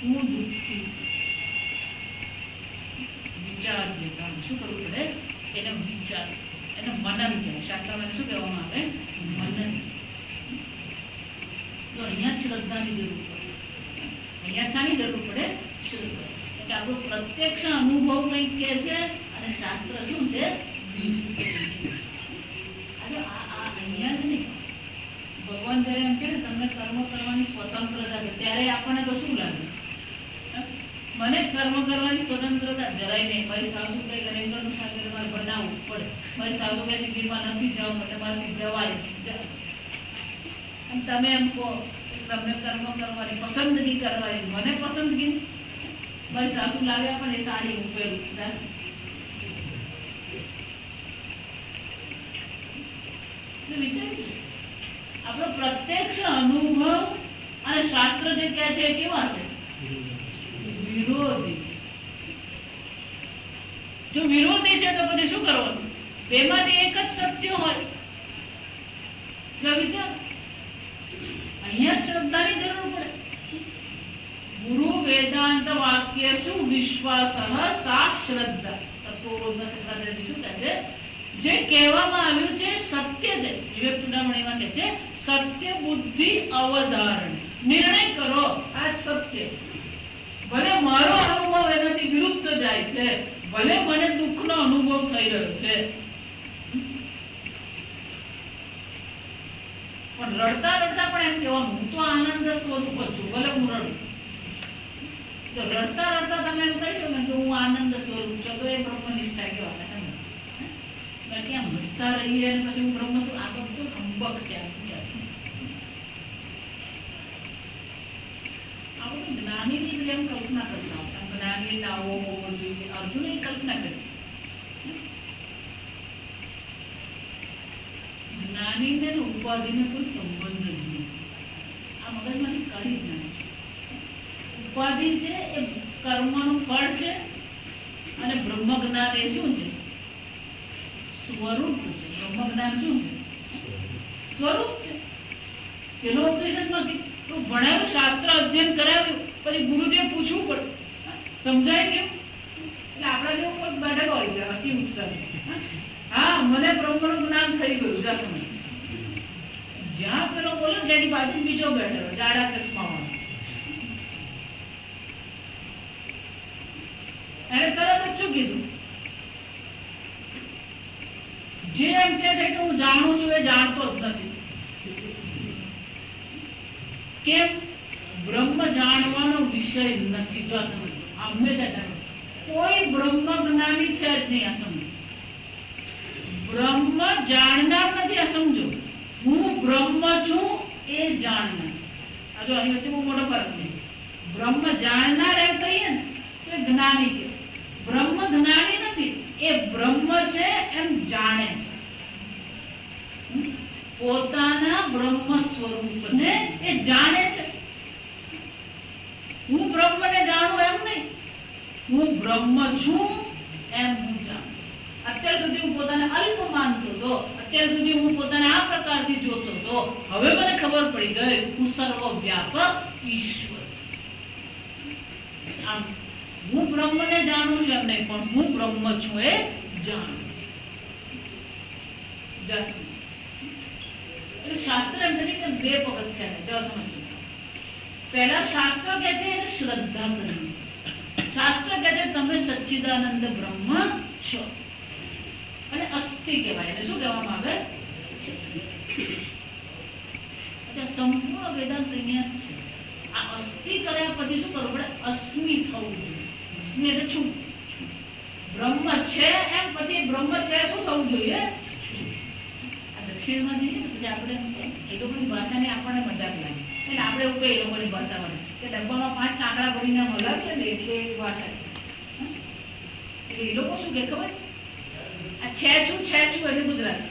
હું દુઃખી. વિચાર દેતા શું કરવું પડે? એને વિચાર, એને મનન કહેવાય. શાસ્ત્રમાં શું કહેવામાં આવે? મનન. તો અહીંયા શ્રદ્ધાની જરૂર પડે. અહીંયા શાની જરૂર પડે? શ્રદ્ધા. એટલે આપણો પ્રત્યક્ષ અનુભવ કંઈક કે છે અને શાસ્ત્ર શું છે? અહીંયા જ નહીં. ભગવાન જયારે એમ કે તમને કર્મ કરવાની સ્વતંત્રતા છે, ત્યારે આપણને તો શું લાગે? મને કર્મ કરવાની સ્વતંત્રતા જરાય નહીં. મારી સાસુ કઈ રેંગણનું શાક મારે બનાવવું પડે, મારી સાસુ કઈ સિટીમાં નથી જવું એટલે મારાથી જવાય. અને તમે એમ કહો તમને કર્મ કરવાની પસંદગી કરવાની, મને પસંદગી. મારી સાસુ લાવ્યા પણ એ સાડી હું પહેરું. આપણો પ્રત્યક્ષ અનુભવ અને શાસ્ત્ર જે કહે છે એ કેવા છે? વિરોધી. જો વિરોધી છે તો પછી શું કરવાનું? બેમાંથી એક જ સત્ય હોય. વિચાર અહીંયા શ્રદ્ધાની જરૂર પડે. ગુરુ વેદાંત વાક્ય શું વિશ્વાસ સા શ્રદ્ધા. તત્વબોધના શબ્દાર્થી શું કહે છે? જે કહેવામાં આવ્યું છે સત્ય છે. વિવેક ચૂડામણીમાં કહે છે સત્ય બુદ્ધિ અવધારણ. નિર્ણય કરો આ સત્ય. ભલે મારો અનુભવ એનાથી વિરુદ્ધ જાય છે, ભલે મને દુઃખનો અનુભવ થઈ રહ્યો છે, પણ રડતા રડતા પણ એમ કહેવાનું હું તો આનંદ સ્વરૂપ છું, ભલે હું રડું. તો રડતા રડતા તમે એમ કહી શકો કે હું આનંદ સ્વરૂપ છું, તો એ બ્રહ્મનિષ્ઠા કહેવાય. બાકી આમ હસતા રહીએ અને પછી હું બ્રહ્મ છું, આ બધું હંબક છે. આ બધું જ્ઞાનીની જેમ કલ્પના કરતા હતા. જ્ઞાની આવો હોવો જોઈએ, અર્જુને કલ્પના કરી. જ્ઞાનીને ઉપાધિને કોઈ સંબંધ જ નહીં. આ મગજમાંથી કાઢી જ નાખે. ઉપાધિ છે એ કર્મનું ફળ છે અને બ્રહ્મ જ્ઞાન એ શું છે? સ્વરૂપ છે. બ્રહ્મ જ્ઞાન શું છે? સ્વરૂપ છે. તેનો ઓપરેશન નથી. તો ભણાવ્યું, શાસ્ત્ર અધ્યયન કરાવ્યું, પછી ગુરુજીએ પૂછવું પડે, સમજાય કેમ? એટલે આપણા જેવું કોઈ બેઠક હોય છે અતિ ઉત્સાહ. હા મને બ્રહ્મનું જ્ઞાન થઈ ગયું. જ્યાં પેલો બોલો જેની બાજુ બીજો બેઠો જાડા ચશ્મા વાળો, એને તરત જ શું કીધું? જે એમ કે છે કે હું જાણું છું એ જાણતો જ નથી. કેમ? બ્રહ્મ જાણવાનો વિષય નથી. જો હંમેશા કોઈ બ્રહ્મ જ્ઞાની છે જ નહીં. આ સમજો, બ્રહ્મ જાણનાર નથી. આ સમજો, હું બ્રહ્મ છું એ જાણનાર. આ જો અહીં વચ્ચે બહુ મોટો ફરક છે. બ્રહ્મ જાણનાર એમ કહીએ ને તો તો એ જ્ઞાની છે. બ્રહ્મ જ્ઞાની નથી, એ બ્રહ્મ છે એમ જાણે છે. પોતાના બ્રહ્મ સ્વરૂપને એ જાણે છે. હું બ્રહ્મને જાણું એમ નહીં, હું બ્રહ્મ છું એમ હું જાણું. અત્યાર સુધી હું પોતાને અલ્પ માનતો હતો, અત્યાર સુધી હું પોતાને આ પ્રકારથી જોતો હતો, હવે મને ખબર પડી ગઈ હું સર્વવ્યાપક ઈશ્વર. આમ હું બ્રહ્મને જાણું છું એમ નહીં, પણ હું બ્રહ્મ છું એ જાણું છું. શાસ્ત્ર એમ કે બે પગથિયા છે. સમજો, પહેલા શાસ્ત્ર કહે છે એને શ્રદ્ધા કરવી. શાસ્ત્ર કહે છે તમે સચ્ચિદાનંદ બ્રહ્મ છો, અને અસ્થિ કહેવાય. એને શું કહેવામાં આવે? સંપૂર્ણ વેદાંત અહીંયા છે. આ અસ્થિ કર્યા પછી શું કરવું પડે? અસ્મિ થવું જોઈએ. અસ્મિ એટલે છું, બ્રહ્મ છે એમ. પછી બ્રહ્મ છે શું થવું જોઈએ? દક્ષિણમાં જઈએ પછી આપણે એ લોકોની ભાષાને આપણને મજાક લાગે, એટલે આપણે એવું કહીએ એ લોકોની ભાષામાં કે ડબ્બામાં 5 કાંકરા ભરીને મલાવીએ ને એટલે એ ભાષા. એટલે એ લોકો શું કે ખબર? આ છે છું એટલે ગુજરાતી.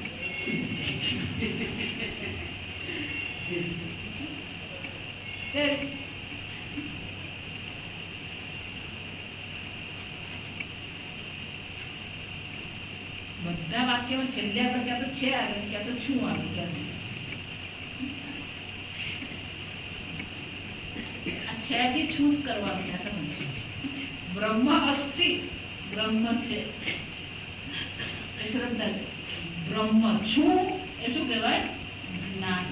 બધા વાક્યમાં છેલ્લે આપણે ક્યાં તો છે આવે, ક્યાં તો છું આવે. આ છે થી છું કરવાનું. બ્રહ્મ અસ્થિ, બ્રહ્મ છે શ્રદ્ધા. બ્રહ્મ છું એ શું કહેવાય? જ્ઞાન.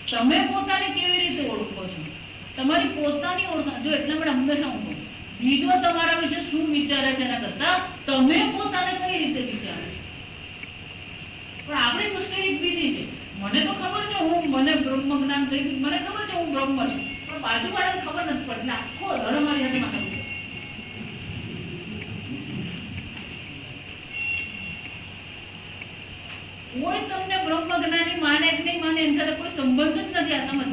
તમે પોતાને કેવી રીતે ઓળખો છો? તમારી પોતાની ઓળખાણ જો એટલા માટે હંમેશા હું કહું, બીજો તમારા વિશે શું વિચારે છે એના કરતા તમે પોતાને કઈ રીતે વિચારો. પણ આપણી મુશ્કેલી બીજી છે. મને તો ખબર છે મને બ્રહ્મ જ્ઞાન થઈ ગયું, મને ખબર છે હું બ્રહ્મ છું, પણ બાજુવાળાને ખબર નથી પડતી. આખો ધડો મારી હાથે માથું. કોઈ તમને બ્રહ્મ જ્ઞાની માને કે નહીં માને એની સાથે કોઈ સંબંધ જ નથી. આ સમજ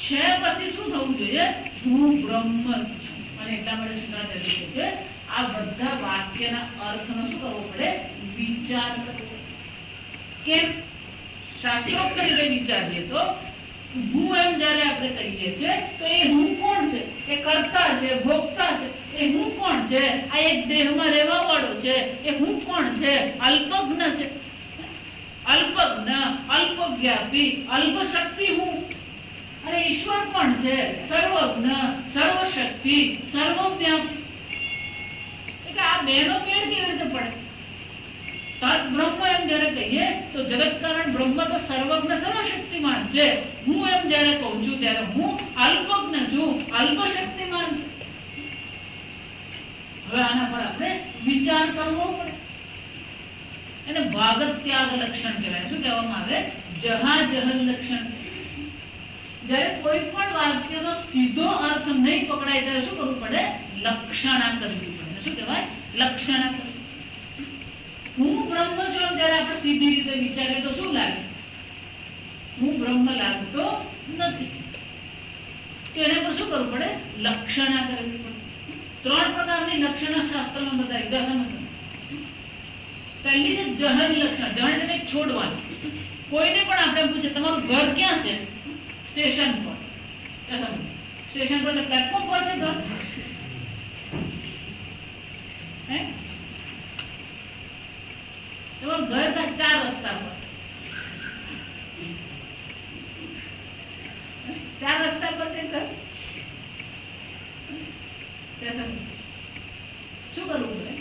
છે પછી શું થવું જોઈએ? હું બ્રહ્મ છું. અને એટલા માટે શુક્રાચાર્ય છે આ બધા વાક્યના અર્થનો શું કરવો પડે? વિચાર કરવો. કેમ? શાસ્ત્રોક્ત રીતે વિચારીએ તો હું એમ જયારે આપણે કહીએ છીએ તો એ હું કોણ છે? એ કર્તા છે, ભોગતા છે. એ હું કોણ છે? આ એક દેહમાં રહેવા વાળો છે. એ હું કોણ છે? અલ્પજ્ઞ છે. અલ્પજ્ઞ, અલ્પવ્યાપી, અલ્પશક્તિ હું. અને ઈશ્વર કોણ છે? સર્વજ્ઞ, સર્વશક્તિ, સર્વવ્યાપી. એટલે આ બેનો મેળ કેવી રીતે પડે? તદ બ્રહ્મ એમ જયારે કહીએ તો જગત કારણ બ્રહ્મ તો સર્વજ્ઞ સર્વશક્તિમાન છે. હું એમ જયારે કહું છું ત્યારે હું અલ્પજ્ઞ છું, અલ્પશક્તિમાન છું. હવે આના પર આપણે વિચાર કરવો પડે. એને ભાગત ત્યાગ લક્ષણ કહેવાય. શું કહેવામાં આવે? જહા જહલ લક્ષણ. જયારે કોઈ પણ વાક્યનો સીધો અર્થ નહીં પકડાય ત્યારે શું કરવું પડે? લક્ષણા કરવી પડે. શું કહેવાય? લક્ષણા કરવી. હું બ્રહ્મ છું જયારે આપણે સીધી રીતે વિચારીએ તો શું લાગે? હું બ્રહ્મ લાગતો નથી. તો એના પર શું કરવું પડે? લક્ષણા કરવી પડે. 3 પ્રકારની લક્ષણા શાસ્ત્રમાં બતાવી. ઉદાહરણ પહેલી છે જહલ લક્ષણ. જહલ એટલે છોડવાનું. કોઈને પણ આપણે પૂછે તમારું ઘર ક્યાં છે? સ્ટેશન પર. સ્ટેશન પર પ્લેટફોર્મ પર છે ઘર? તમારું ઘર 4 રસ્તા પર. 4 રસ્તા પર છે ઘર. શું કરવું પડે?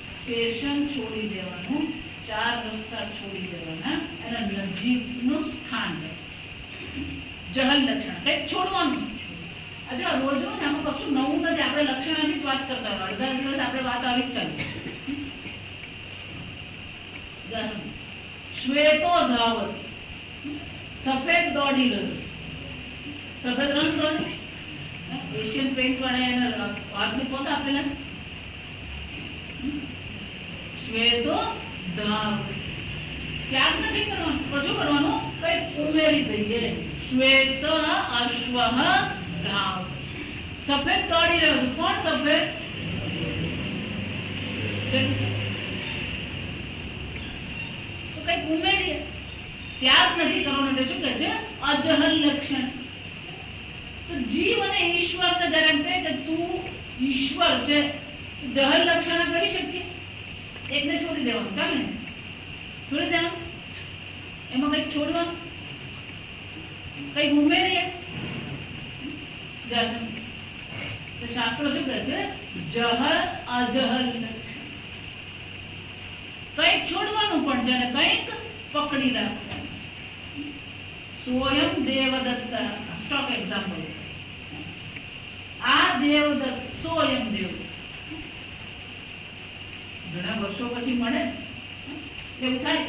સ્ટેશન છોડી દેવાનું, 4 રસ્તા છોડી દેવાના, એના નજીકનું સ્થાન જહલ લક્ષણ. કઈક છોડવાનું. રોજ રોજ આમાં કશું નવું નથી. આપણે લક્ષણાથી જ વાત કરતા હોય. અડધા દિવસ આપણે વાત આવી જ ચાલુ. શ્વેતો ધાવત, સફેદ દોડી રહ્યો. સફેદ રંગ દોડે. એશિયન પેન્ટ વાળા એના હાથની પોત આપેલા. શ્વેતો ધાવત. ત્યાગ નથી કરવાનો, પણ શું કરવાનું? કંઈક ઉમેરી દઈએ. શ્વેત અશ્વ ઘાવ. સફેદ દોડી રહ્યો છે. કોણ સફેદ? તો કંઈક ઉમેરીએ. ત્યાગ નથી કરવાનો એટલે શું કહે છે? અજહલ લક્ષણ. તો જીવ અને ઈશ્વરને જયારે એમ કહે કે તું ઈશ્વર છે, જહલ લક્ષણ કરી શકીએ? એકને છોડી દેવાનું, ચાલે ને? છોડી દેવાનું, એમાં કંઈક છોડવાનું, કંઈક ઉમેરીએ. શાસ્ત્રો શું કહે છે? જહલ અજહલ લક્ષણ. કંઈક છોડવાનું પણ છે અને કંઈક પકડી રાખવાનું. સ્વયં દેવદત્ત સ્ટોક એક્ઝામ્પલ. આ દેવદત્ત સ્વયં દેવ ઘણા વર્ષો પછી મળે એવું થાય.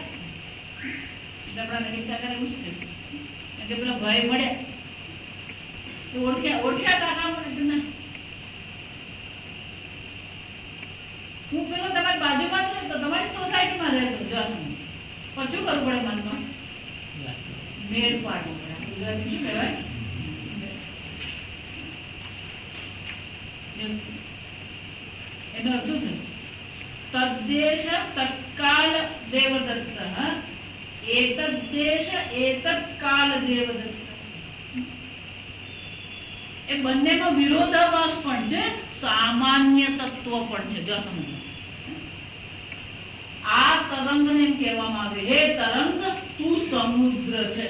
આપણા નવીન કાકા એવું છે કે પેલા ભાઈ મળ્યા ઓળખ્યા કાકા મને. હું પેલો તમારી બાજુમાં છું તો તમારી સોસાયટીમાં રહેતો પછી કરવું પડે મનમાં મેળ પાડવું પડે. ગુજરાતી શું કહેવાય? એનો અર્થ શું છે? તદ્દેશ તત્કાલ દેવદત્ત એતદ્દેશ એતત્કાલ દેવદત્ત. એ બંનેમાં વિરોધાભાસ પણ છે, સામાન્ય તત્વ પણ છે. જો સમજો, આ તરંગને એમ કહેવામાં આવે, હે તરંગ તું સમુદ્ર છે.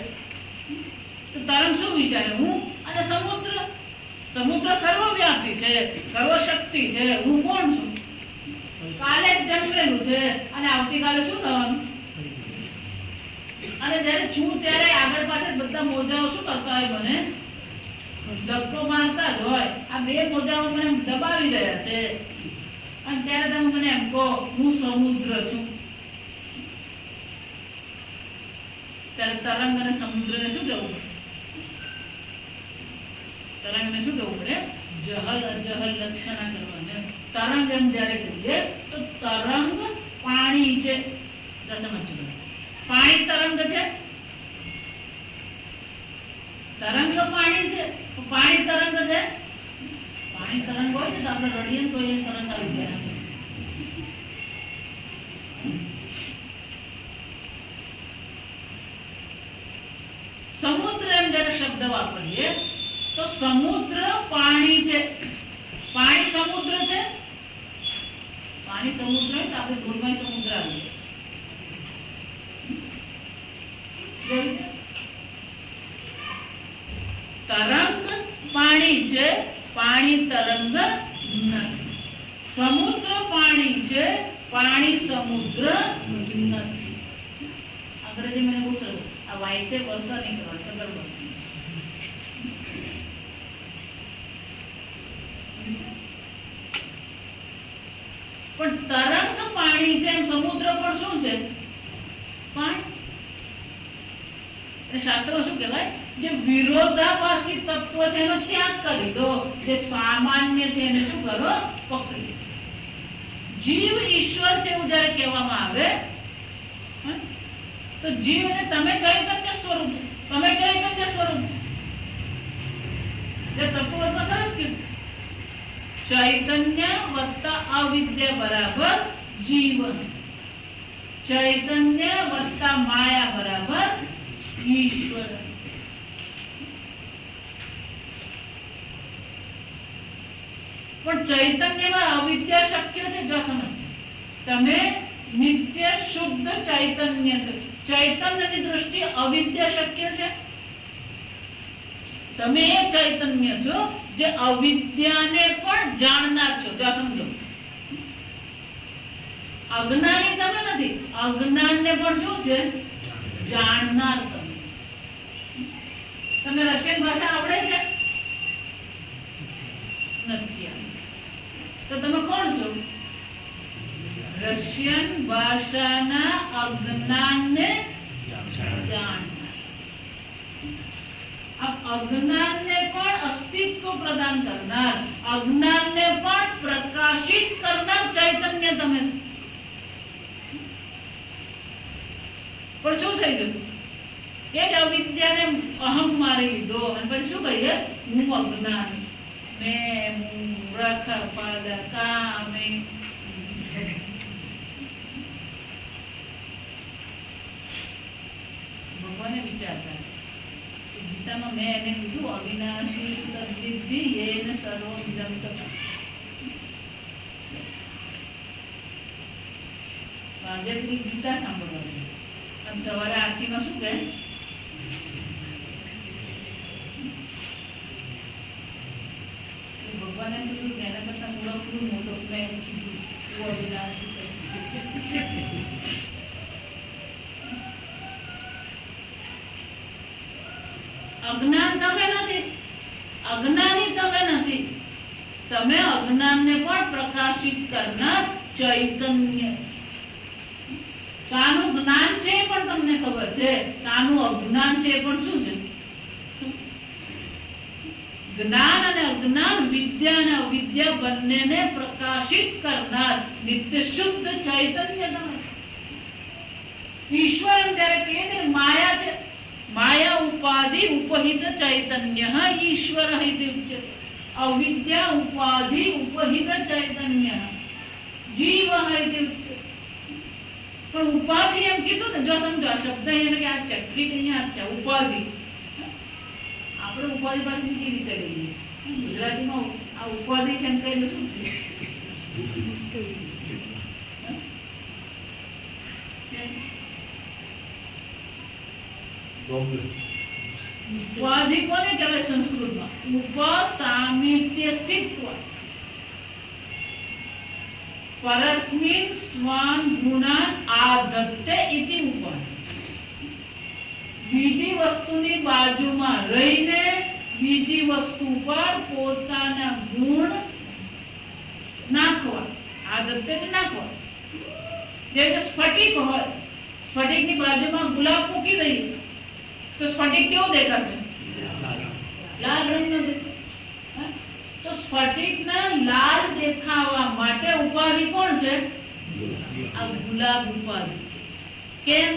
તો તરંગ શું વિચારે? હું અને સમુદ્ર. સમુદ્ર સર્વવ્યાપી છે, સર્વશક્તિ છે. હું કોણ છું? કાલે જ જન્મેલું છે અને આવતીકાલે શું થવાનું? અને જયારે છું ત્યારે આગળ પાછળ બધા મોજાઓ શું કરતા હોય? મને ધક્કો મારતા જ હોય. આ બે મોજાઓ મને દબાવી રહ્યા છે અને ત્યારે તમે મને એમ કહો હું સમુદ્ર છું. ત્યારે તરંગ અને સમુદ્રને શું કહેવું પડે? તરંગને શું કહેવું પડે? જહલ અજહલ લક્ષણા કરવાને. તરંગ એમ જયારે કહીએ તો તરંગ પાણી છે. પાણી તરંગ છે. તરંગ પાણી છે. પાણી તરંગ છે. પાણી તરંગ હોય ને તો આપણે રડીએ તો એ તરંગ આવી ગયા. સમુદ્ર એમ જયારે શબ્દ વાપરીએ તો સમુદ્ર પાણી છે. પાણી સમુદ્ર છે. પાણી સમુદ્ર હોય તો આપણે ધૂળમાં સમુદ્ર આવીએ. તરંગ પાણી છે, પાણી તરંગ નથી. સમુદ્ર પાણી છે, પાણી સમુદ્ર નથી. અંગ્રેજી મને બહુ સરસ. આ વાઇસે વર્ષા નહીં કરવાની, ખબર પડતી. પણ તરંગ પાણી છે, સમુદ્ર પણ શું છે? પાણી. શાસ્ત્રો શું કહેવાય? જે વિરોધાભાસી તત્વ છે એનો ત્યાગ કરી દો, જે સામાન્ય છે એને શું કરો? પકડી. જીવ ઈશ્વર છે એવું જયારે કહેવામાં આવે તો જીવ ને તમે ચૈતન્ય સ્વરૂપ, તમે ચૈતન્ય સ્વરૂપ જે તત્વમાં સરસ કીધું. ચૈતન્ય વત્તા અવિદ્યા બરાબર જીવન. ચૈતન્ય વત્તા માયા બરાબર ઈશ્વર. પણ ચૈતન્યમાં અવિદ્યા શક્ય છે. જો સમજ, તમે નિત્ય શુદ્ધ ચૈતન્ય છો. ચૈતન્યની દ્રષ્ટિ અવિદ્યા શક્ય છે. તમે એ ચૈતન્ય છો જે અવિદ્યાને પણ જાણનાર છો. જો સમજો, અજ્ઞાની તમે નથી. અજ્ઞાનને પણ શું છે? જાણનાર તમે. તમને રશિયન ભાષા આવડે છે? નથી આવડતી. તો તમે કોણ છો? રશિયન ભાષાના અજ્ઞાનને જાણનાર. અજ્ઞાનને પણ અસ્તિત્વ પ્રદાન કરનાર, અજ્ઞાનને પણ પ્રકાશિત કરનાર ચૈતન્ય તમે છો. પણ શું થઈ ગયું? એ જ અવિદ્યાને અહમ મારી લીધો અને પછી શું કહીએ? હું અજ્ઞાન, મેં મૂર્ખ પદ કામે. ભગવાને વિચારતા ગીતામાં મેં એને કીધું અવિનાશી તદ્વિદ્ધિ યેન સર્વમિદં તત. આજે પેલી ગીતા સાંભળવાની અને સવારે આરતીમાં શું કહે? ભગવાને કીધું કે એના કરતા મૂળકનું મોટું મેં કીધું તું અવિનાશી. અજ્ઞાન તમે નથી, અજ્ઞાની તમે નથી, તમે અજ્ઞાનને પણ પ્રકાશિત કરનાર ચૈતન્ય. શાનું જ્ઞાન છે પણ તમને ખબર છે, શાનું અજ્ઞાન છે પણ શું છે? જ્ઞાન અને અજ્ઞાન, વિદ્યા અને અવિદ્યા બંનેને પ્રકાશિત કરનાર નિત્ય શુદ્ધ ચૈતન્ય તમે. ઈશ્વર એમ ત્યારે કે માયા છે, માયા ઉપાધિ ઉપહિત ચૈતન્ય ઈશ્વર ઇતિ ઉચ્યતે. અવિદ્યા ઉપાધિ ઉપહિત ચૈતન્ય જીવ ઇતિ ઉચ્યતે. પણ ઉપાધિ એમ કીધું ને, જો સમજો આ શબ્દ એને કે આ ચક્રી અહીંયા છે ઉપાધિ. આપણે ઉપાધિ પાસે બીજી રીતે લઈએ. ગુજરાતીમાં આ ઉપાધિ કેમ કહીને શું છે? ઉપાધિ કોને કહેવાય સંસ્કૃતમાં? ઉપસામિત્ય સ્થિત્વ પરસ્મિન સ્વાન ગુણાન આધત્તે ઇતિ ઉપાધિ. બીજી વસ્તુની બાજુમાં રહીને બીજી વસ્તુ પર પોતાના ગુણ નાખવા, આદતે નાખવા. જેમ સ્ફટિક હોય, સ્ફટિકની બાજુમાં ગુલાબ મૂકી દઈએ તો સ્ફટિક કેવો દેખાશે? લાલ રંગનો દેખાય. તો સ્ફટિકના લાલ દેખાવા માટે ઉપાધિ કોણ છે? આ ગુલાબ ઉપાધિ. કેમ?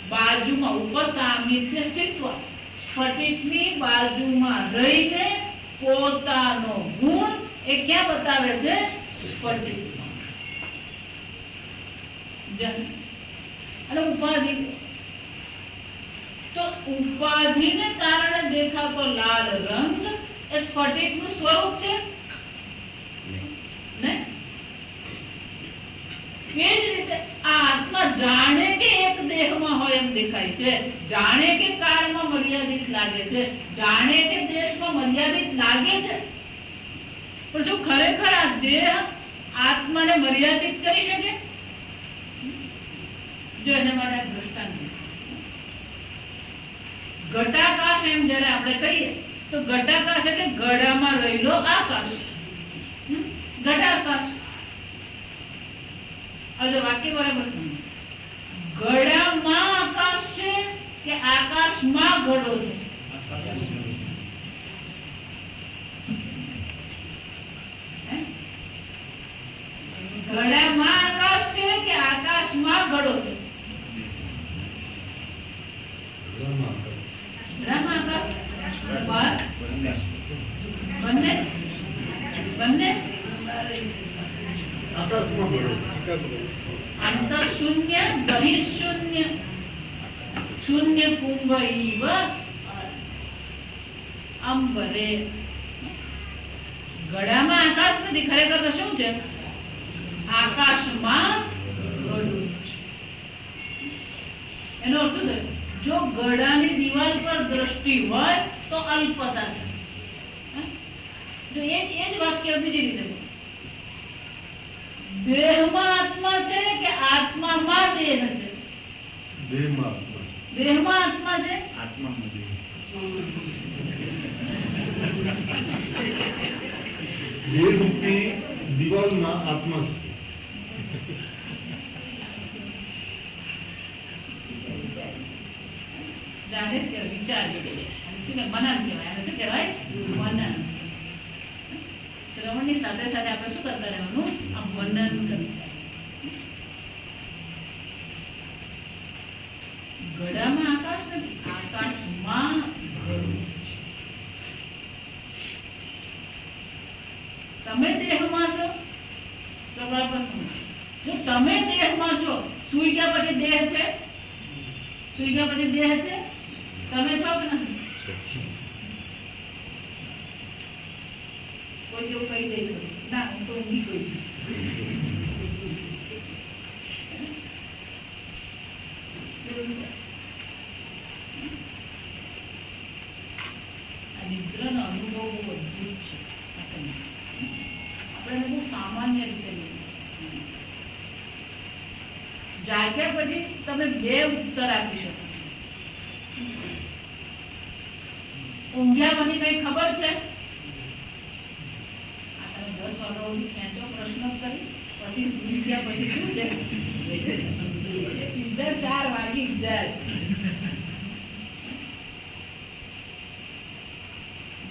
બાજુમાં ઉપસામિત્ય સ્થિત્વ, સ્ફટિકની બાજુમાં રહીને પોતાનો ગુણ એ ક્યાં બતાવે છે? સ્ફટિકમાં. અને ઉપાધિ, તો ઉપાધિને કારણે દેખાતો લાલ રંગ એ સ્ફટિકનું સ્વરૂપ છે ને? એ જ રીતે આ આત્મા જાણે કે એક દેહમાં હોય એમ દેખાય છે, જાણે કે કાળમાં મર્યાદિત લાગે છે, જાણે કે દેશમાં મર્યાદિત લાગે છે, પણ શું ખરેખર આ દેહ આત્માને મર્યાદિત કરી શકે? જો એના માટે દ્રષ્ટાંત ઘટાકાશ એમ જયારે આપણે કહીએ તો ઘટાકાશ એટલે ગળામાં રહેલો આકાશ, ઘટાકાશ. હવે વાક્ય બરાબર સમજો. ઘડામાં આકાશ છે કે આકાશમાં ઘડો છે? ઘડામાં આકાશ છે કે આકાશમાં ઘડો છે? બંને બંને અંતઃશૂન્ય બહિઃશૂન્ય શૂન્ય કુંભ ઇવ અંબરે. ગળામાં આકાશ નથી, ખરેખર તો શું છે? આકાશમાં ગળું છે. એનો અર્થ છે જો ગળાની દિવાલ પર દ્રષ્ટિ હોય તો અલ્પતા છે. જો એ જ વાક્ય બીજી રીતે દેહમાં આત્મા છે કે આત્મામાં દેહ છે? દેહમાં આત્મા છે, આત્મામાં દેહ. દેહ રૂપી દિવાલમાં આત્મા છે. જાહેર કે વિચાર જોડે મનન કહેવાય. આને શું કહેવાય? મનન. શ્રવણની સાથે સાથે આપણે શું કરતા રહેવાનું? આ મનન કરતા. ઘડામાં આકાશ નથી, આકાશમાં ઘડું. તમે દેહમાં છો, તમારા પ્રશ્ન. જો તમે દેહમાં છો, સુઈ ગયા પછી દેહ છે? સુઈ ગયા પછી દેહ છે? તમે છો કે નથી? કોઈ જેવું કહી દે ના, હું તો ઊંઘી ગઈ છું. આ નિદ્રાનો અનુભવ બહુ અદભુત છે. આપણે બહુ સામાન્ય રીતે જાગ્યા પછી તમે બે ઉત્તર આપી શકો. ઊંઘ્યા પછી કઈ ખબર છે? આ તમે 10 વાગ્યા સુધી ખેંચો પ્રશ્ન કરી, પછી સુઈ ગયા પછી શું છે? ઇધર 4 વાગી જાય.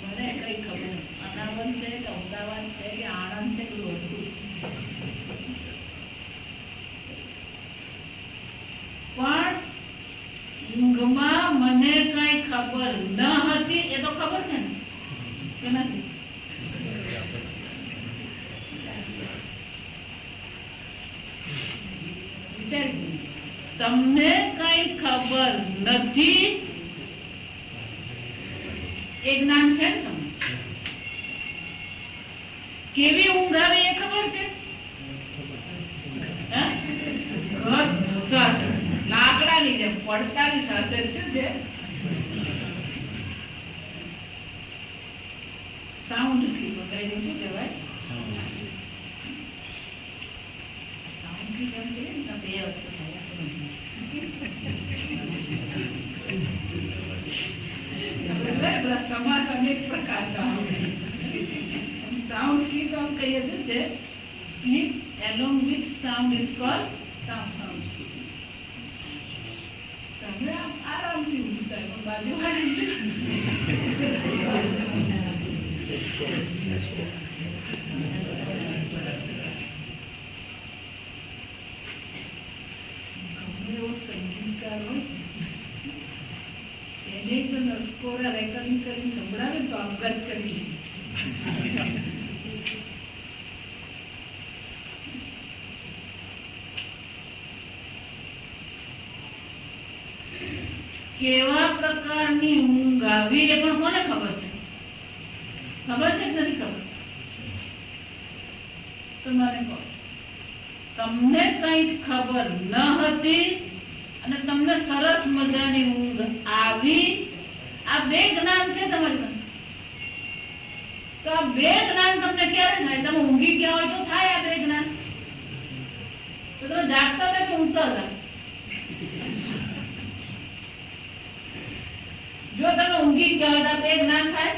મને કઈ ખબર નથી. અનાવન છે કે અમદાવાદ છે કે આણંદ છે કે રોજપુર. પણ ઊંઘમાં મને કઈ ખબર ન હતી, એ તો ખબર છે ને કે નથી? તમને કઈ ખબર નથી એ જ્ઞાન છે ને? તમને કેવી ઊંઘ આવે એ ખબર છે? લાકડાની જેમ પડતાની સાથે શું છે? Sound sleep. અંગ્રેજી શું કહેવાય? સાઉન્ડ સ્લીપ એમ કહીએ ને, બે વખત સમાજ અનેક પ્રકાર. સાઉન્ડ સ્લીપ આમ કહીએ છે, slip along with sound is called sound sleep. તમે આરામથી ઊંઘતા પણ બાજુવાળી ગમે એવો સંગીતકાર હોય એને જો નસકોરા રેકોર્ડિંગ કરીને સંભળાવે તો આપઘાત કરી લે. કેવા પ્રકારની ઊંઘ આવી એ પણ કોને ખબર છે? ખબર છે કે નથી ખબર? તમારે કહો. તમને કઈ ખબર ન હતી અને તમને સરસ મજાની ઊંઘ આવી. આ બે જ્ઞાન છે તમારી પાસે. તો આ બે જ્ઞાન તમને ક્યારે થાય? તમે ઊંઘી ગયા હોય તો થાય આ બે જ્ઞાન. તો તમે જાગતા હતા કે ઊંઘતા હતા? જો તમે ઊંઘી ગયા હોય તો બે જ્ઞાન થાય?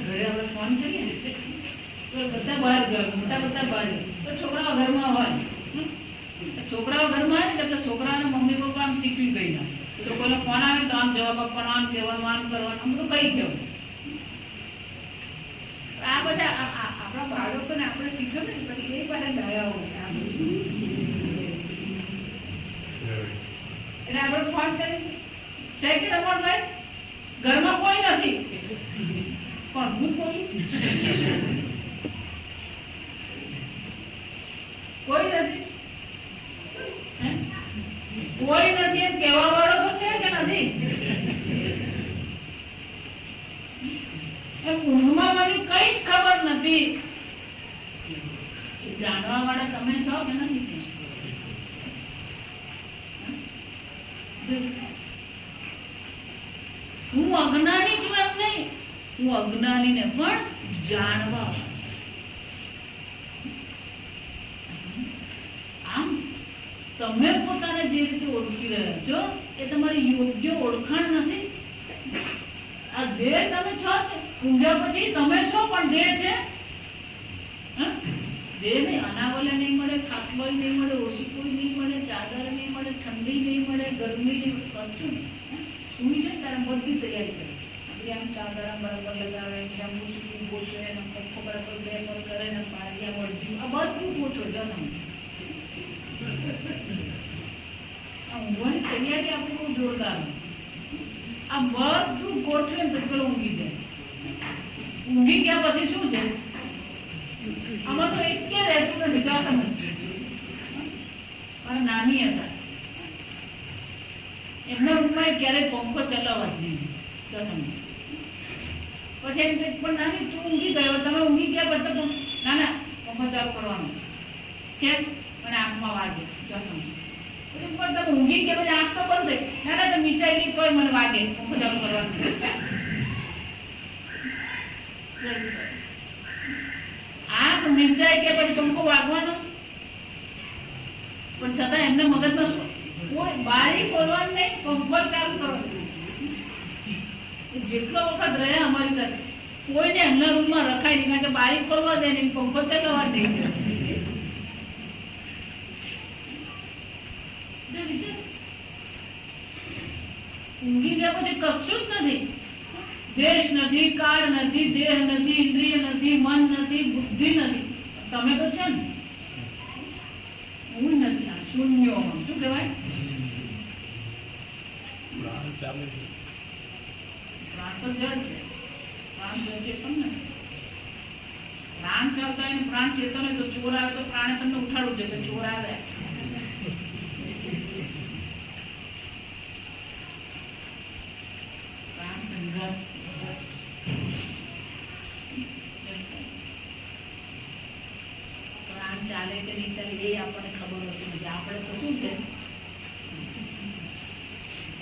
ઘરે આપણે ફોન કરીએ તો બધા બહાર ગયા, મોટા બધા બહાર, તો છોકરાઓ ઘરમાં હોય. છોકરાઓ ઘરમાં આવે એટલે છોકરાઓને મમ્મી પપ્પા આમ શીખવી ગઈ ના, તો કોઈનો ફોન આવે તો આમ જવાબ આપવાનો, આમ કહેવાનું, આમ કરવાનું, આમ બધું કઈ ગયું. આ બધા આપણા બાળકોને આપણે શીખ્યું ને પછી એ બધા ડાયા હોય. એટલે આપણે ફોન કરી છે કે રમણભાઈ ઘરમાં કોઈ નથી, પણ હું કોઈ કોઈ નથી, કોઈ નથી એમ કહેવા વાળો તો છે કે નથી? ઊંઘમાં મને કઈ જ ખબર નથી. જાણવા વાળા તમે છો કે નથી? હું અજ્ઞાની છું એમ નહીં, હું અજ્ઞાનીને પણ જાણવા. આમ તમે પોતાને જે રીતે ઓળખી રહ્યા છો એ તમારી યોગ્ય ઓળખાણ નથી. આ દેહ તમે છો, ઊંઘ્યા પછી તમે છો, પણ દેહ છે. દેહ નહીં, અનાવલે નહીં મળે, ખાટલો નહીં મળે, ઓશીકું નહીં મળે, ચાદર નહીં મળે, ઠંડી નહીં મળે, ગરમી નહીં, કશું સુઈ જાય ત્યારે બધી તૈયારી કરે. પછી આમ ચાદરા બરાબર લગાવે છે, આમ ઊંચું ગોઠવે, પંખો બરાબર બે પર કરે ને પાણી આમ અડધી, આ બધું ગોઠવે જો તમે. આ ઊંઘવાની તૈયારી આપણી બહુ જોરદાર. આ બધું ગોઠવે ને પછી પેલો ઊંઘી જાય. ઊંઘી ગયા પછી શું છે? આમાં તો એક કે રહેતું નથી. જા તમે મારા નાની હતા, એમના રૂમમાં ક્યારેય પંખો ચલાવવા જ નહીં. પછી એમ કે પણ નાની તું ઊંઘી ગયો, તમે ઊંઘી ગયા પછી તો ના ના પંખો ચાલુ કરવાનો. કેમ? મને આંખમાં વાગે. તમે ઊંઘી ગયા પછી આંખ તો બંધ થઈ. ના ના તો મીઠાઈ ગઈ તોય મને વાગે, પંખો ચાલુ કરવાનો. આંખ મીઠાઈ કે પછી પંખો વાગવાનો. પણ છતાં એમને મગજમાં કોઈ બારી ખોલવાનું નહીં, પંખો ચાલુ કરવાનો. જેટલો વખત રહ્યા અમારી સાથે કોઈને એમના રૂમમાં રખાય નહીં, કારણ કે બારી ખોલવા દે નહીં, પંખો ચલાવવા દે. ઊંઘી ગયા પછી કશું જ નથી. દેશ નથી, કાળ નથી, દેહ નથી, ઇન્દ્રિય નથી, મન નથી, બુદ્ધિ નથી. તમે તો છે ને, હું નથી. આ શૂન્યો શું કહેવાય? પ્રાણ ચાલે છે. પ્રાણ તો જડ છે, પ્રાણ ચેતન નથી. પ્રાણ ચાલતા હોય પ્રાણ ચેતન હોય તો ચોર આવે તો પ્રાણે તમને ઉઠાડવું છે, તો ચોર આવે. પ્રાણ સંઘર્ષ. પ્રાણ ચાલે કે નહીં ચાલે એ આપણને ખબર હોતી નથી. આપણે તો શું છે,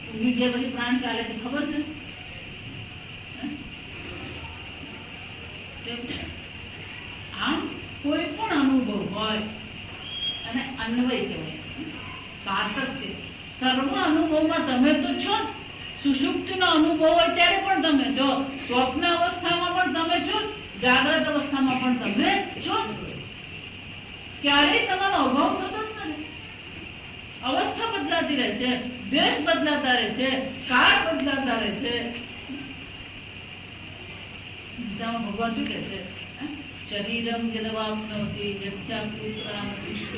ઊંઘી ગયા પછી પ્રાણ ચાલે છે ખબર છે. આમ કોઈ પણ અનુભવ હોય અને અન્વય કહેવાય, સાતત્ય. સર્વ અનુભવમાં તમે તો છો જ. સુષુપ્તિનો અનુભવ હોય ત્યારે પણ તમે છો, સ્વપ્ન અવસ્થામાં પણ તમે છો, જાગ્રત અવસ્થામાં પણ તમે છો. ક્યારેય તમારો અભાવ થતો જ નથી. અવસ્થા બદલાતી રહે છે, દેશ બદલાતા રહે છે, કાળ બદલાતા રહે છે. ભગવાન શું કે છે? શરીરમ જલવાપ્નોતિ યચ્છાકૃતરામ વિશ્વ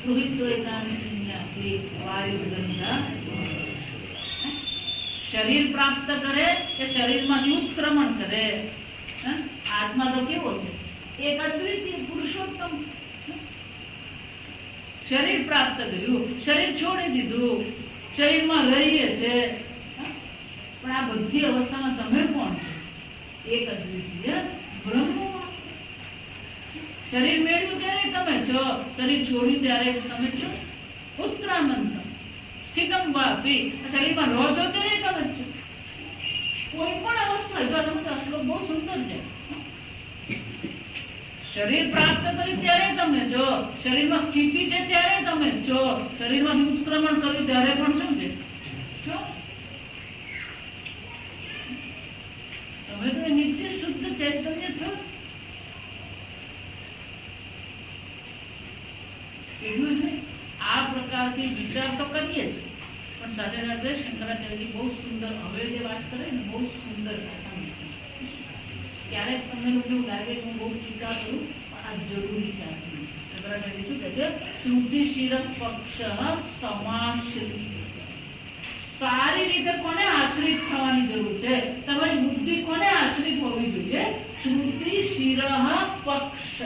ગૃહિત્વૈતાનિ સંન્યાસી વાયુગંધા. શરીર પ્રાપ્ત કરે કે શરીરમાંથી ઉત્ક્રમણ કરે. આત્મા તો કેવો છે? એક અદ્વિતીય પુરુષોત્તમ. શરીર પ્રાપ્ત કર્યું, શરીર છોડી દીધું, શરીરમાં રહીએ છે, પણ આ બધી અવસ્થામાં તમે કોણ છો? એક અદ્વિતીય બ્રહ્મ. શરીર મેળવ્યું ત્યારે તમે છો, શરીર છોડ્યું ત્યારે તમે છો. ઉત્ક્રામંત સ્થિતમ વાપી. શરીરમાં રહો છો ત્યારે તમે છો. કોઈ પણ અવસ્થા જો તમે શ્લોક બહુ સુંદર છે. શરીર પ્રાપ્ત કર્યું ત્યારે તમે છો, શરીરમાં સ્થિતિ છે ત્યારે તમે છો, શરીરમાં ઉત્ક્રમણ કર્યું ત્યારે પણ શું છે? તમે તો નિત્ય શુદ્ધ ચૈતન્ય છો. એટલું છે. આ પ્રકારથી વિચાર તો કરીએ જ, પણ સાથે સાથે શંકરાચાર્યજી બહુ સુંદર, હવે જે વાત કરે ને બહુ સુંદર. ક્યારેક તમને લોકો એવું લાગે કે હું બહુ ટીકા કરું, પણ આ જરૂરી છે. શંકરાચાર્ય શું કહે છે? શ્રુતિ શિર પક્ષ સમાશ્રિત. સારી રીતે કોને આશ્રિત થવાની જરૂર છે? તમારી બુદ્ધિ કોને આશ્રિત હોવી જોઈએ? શ્રુતિ શિર પક્ષ.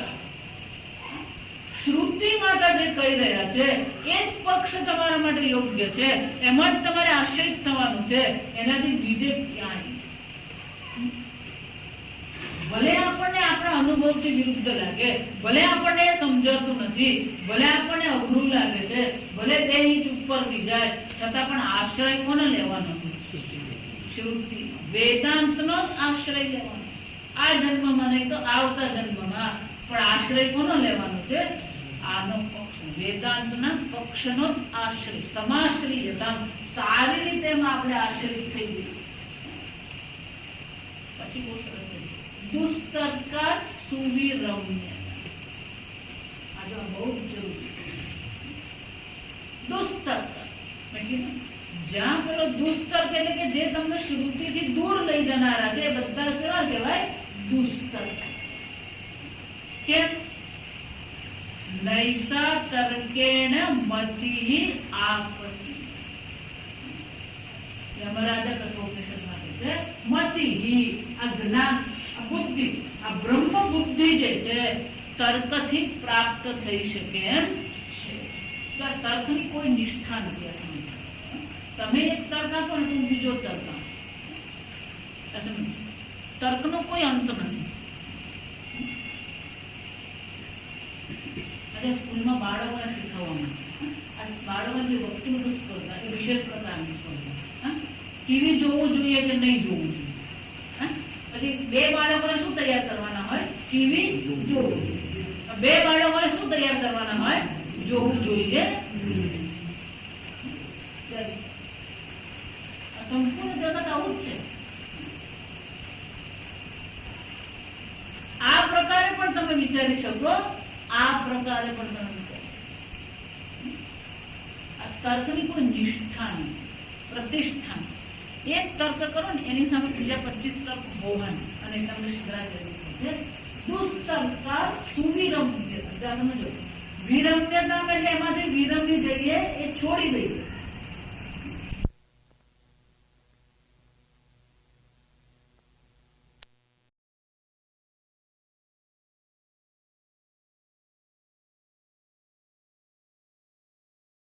શ્રુતિ માતા જે કહી રહ્યા છે એ જ પક્ષ તમારા માટે યોગ્ય છે, એમાં જ તમારે આશ્રિત થવાનું છે. એનાથી બીજે ક્યાંય. ભલે આપણને આપણા અનુભવથી વિરુદ્ધ લાગે, ભલે આપણને સમજાતું નથી, ભલે આપણને અઘરું લાગે છે, ભલે 2 ઇંચ ઉપરથી જાય, છતાં પણ આશ્રય કોને લેવાનો? શ્રુતિ વેદાંતનો જ આશ્રય લેવાનો. આ જન્મમાં નહીં તો આવતા જન્મમાં, પણ આશ્રય કોનો લેવાનો છે? આનો પક્ષ, વેદાંતના પક્ષનો જ આશ્રય. સમાશ્રિયતા. સારી રીતે એમાં આપણે આશ્રિત થઈ ગયું. પછી બહુ સરસ દુસ્તર્કા સુવિરમ્ય. આ બહુ જરૂરી. દુસ્તર્ક મેં કીધું જ્યાં પેલો દુસ્તર્ક એટલે કે જે તમને શ્રુતિથી દૂર લઈ જનારા છે એ બધા કેવા કહેવાય? દુસ્તર્ક. કેમ? નૈષા તર્કેણ મતિ આપતિ. યમરાજા કઠોપનિષદમાં કહે છે મતિ, આ જ્ઞાન, આ બુદ્ધિ, આ બ્રહ્મ બુદ્ધિ જે છે તર્કથી પ્રાપ્ત થઈ શકે એમ છે. તો આ તર્કની કોઈ નિષ્ઠા નથી. તમે એક તર્ક આપો ને તો બીજો તર્ક આપો. તર્કનો કોઈ અંત નથી. આજે સ્કૂલમાં બાળકોને શીખવવામાં બાળકોની વ્યક્તિગત સ્પર્ધા એ વિશેષ પ્રકારની સ્પર્ધા. ટીવી જોવું જોઈએ કે નહીં જોવું જોઈએ. પછી બે બાળકોને શું તૈયાર કરવાના હોય? ટીવી જોવું. બે બાળકોને શું તૈયાર કરવાના હોય? જોવું જોઈએ. સંપૂર્ણ જગત આવું જ છે. આ પ્રકારે પણ તમે વિચારી શકો, આ પ્રકારે પણ તમે વિચારી શકો. આ તર્કની કોઈ નિષ્ઠા નહીં, પ્રતિષ્ઠા નહીં. એક તર્ક કરો ને એની સામે બીજા 25 તર્ક હોવા અને તમને શંકરાચાર્ય દુસ્તર્કા સુવિરમ્ય. વિરમ્યતા એટલે એમાંથી વિરમની જઈએ એ છોડી દઈએ.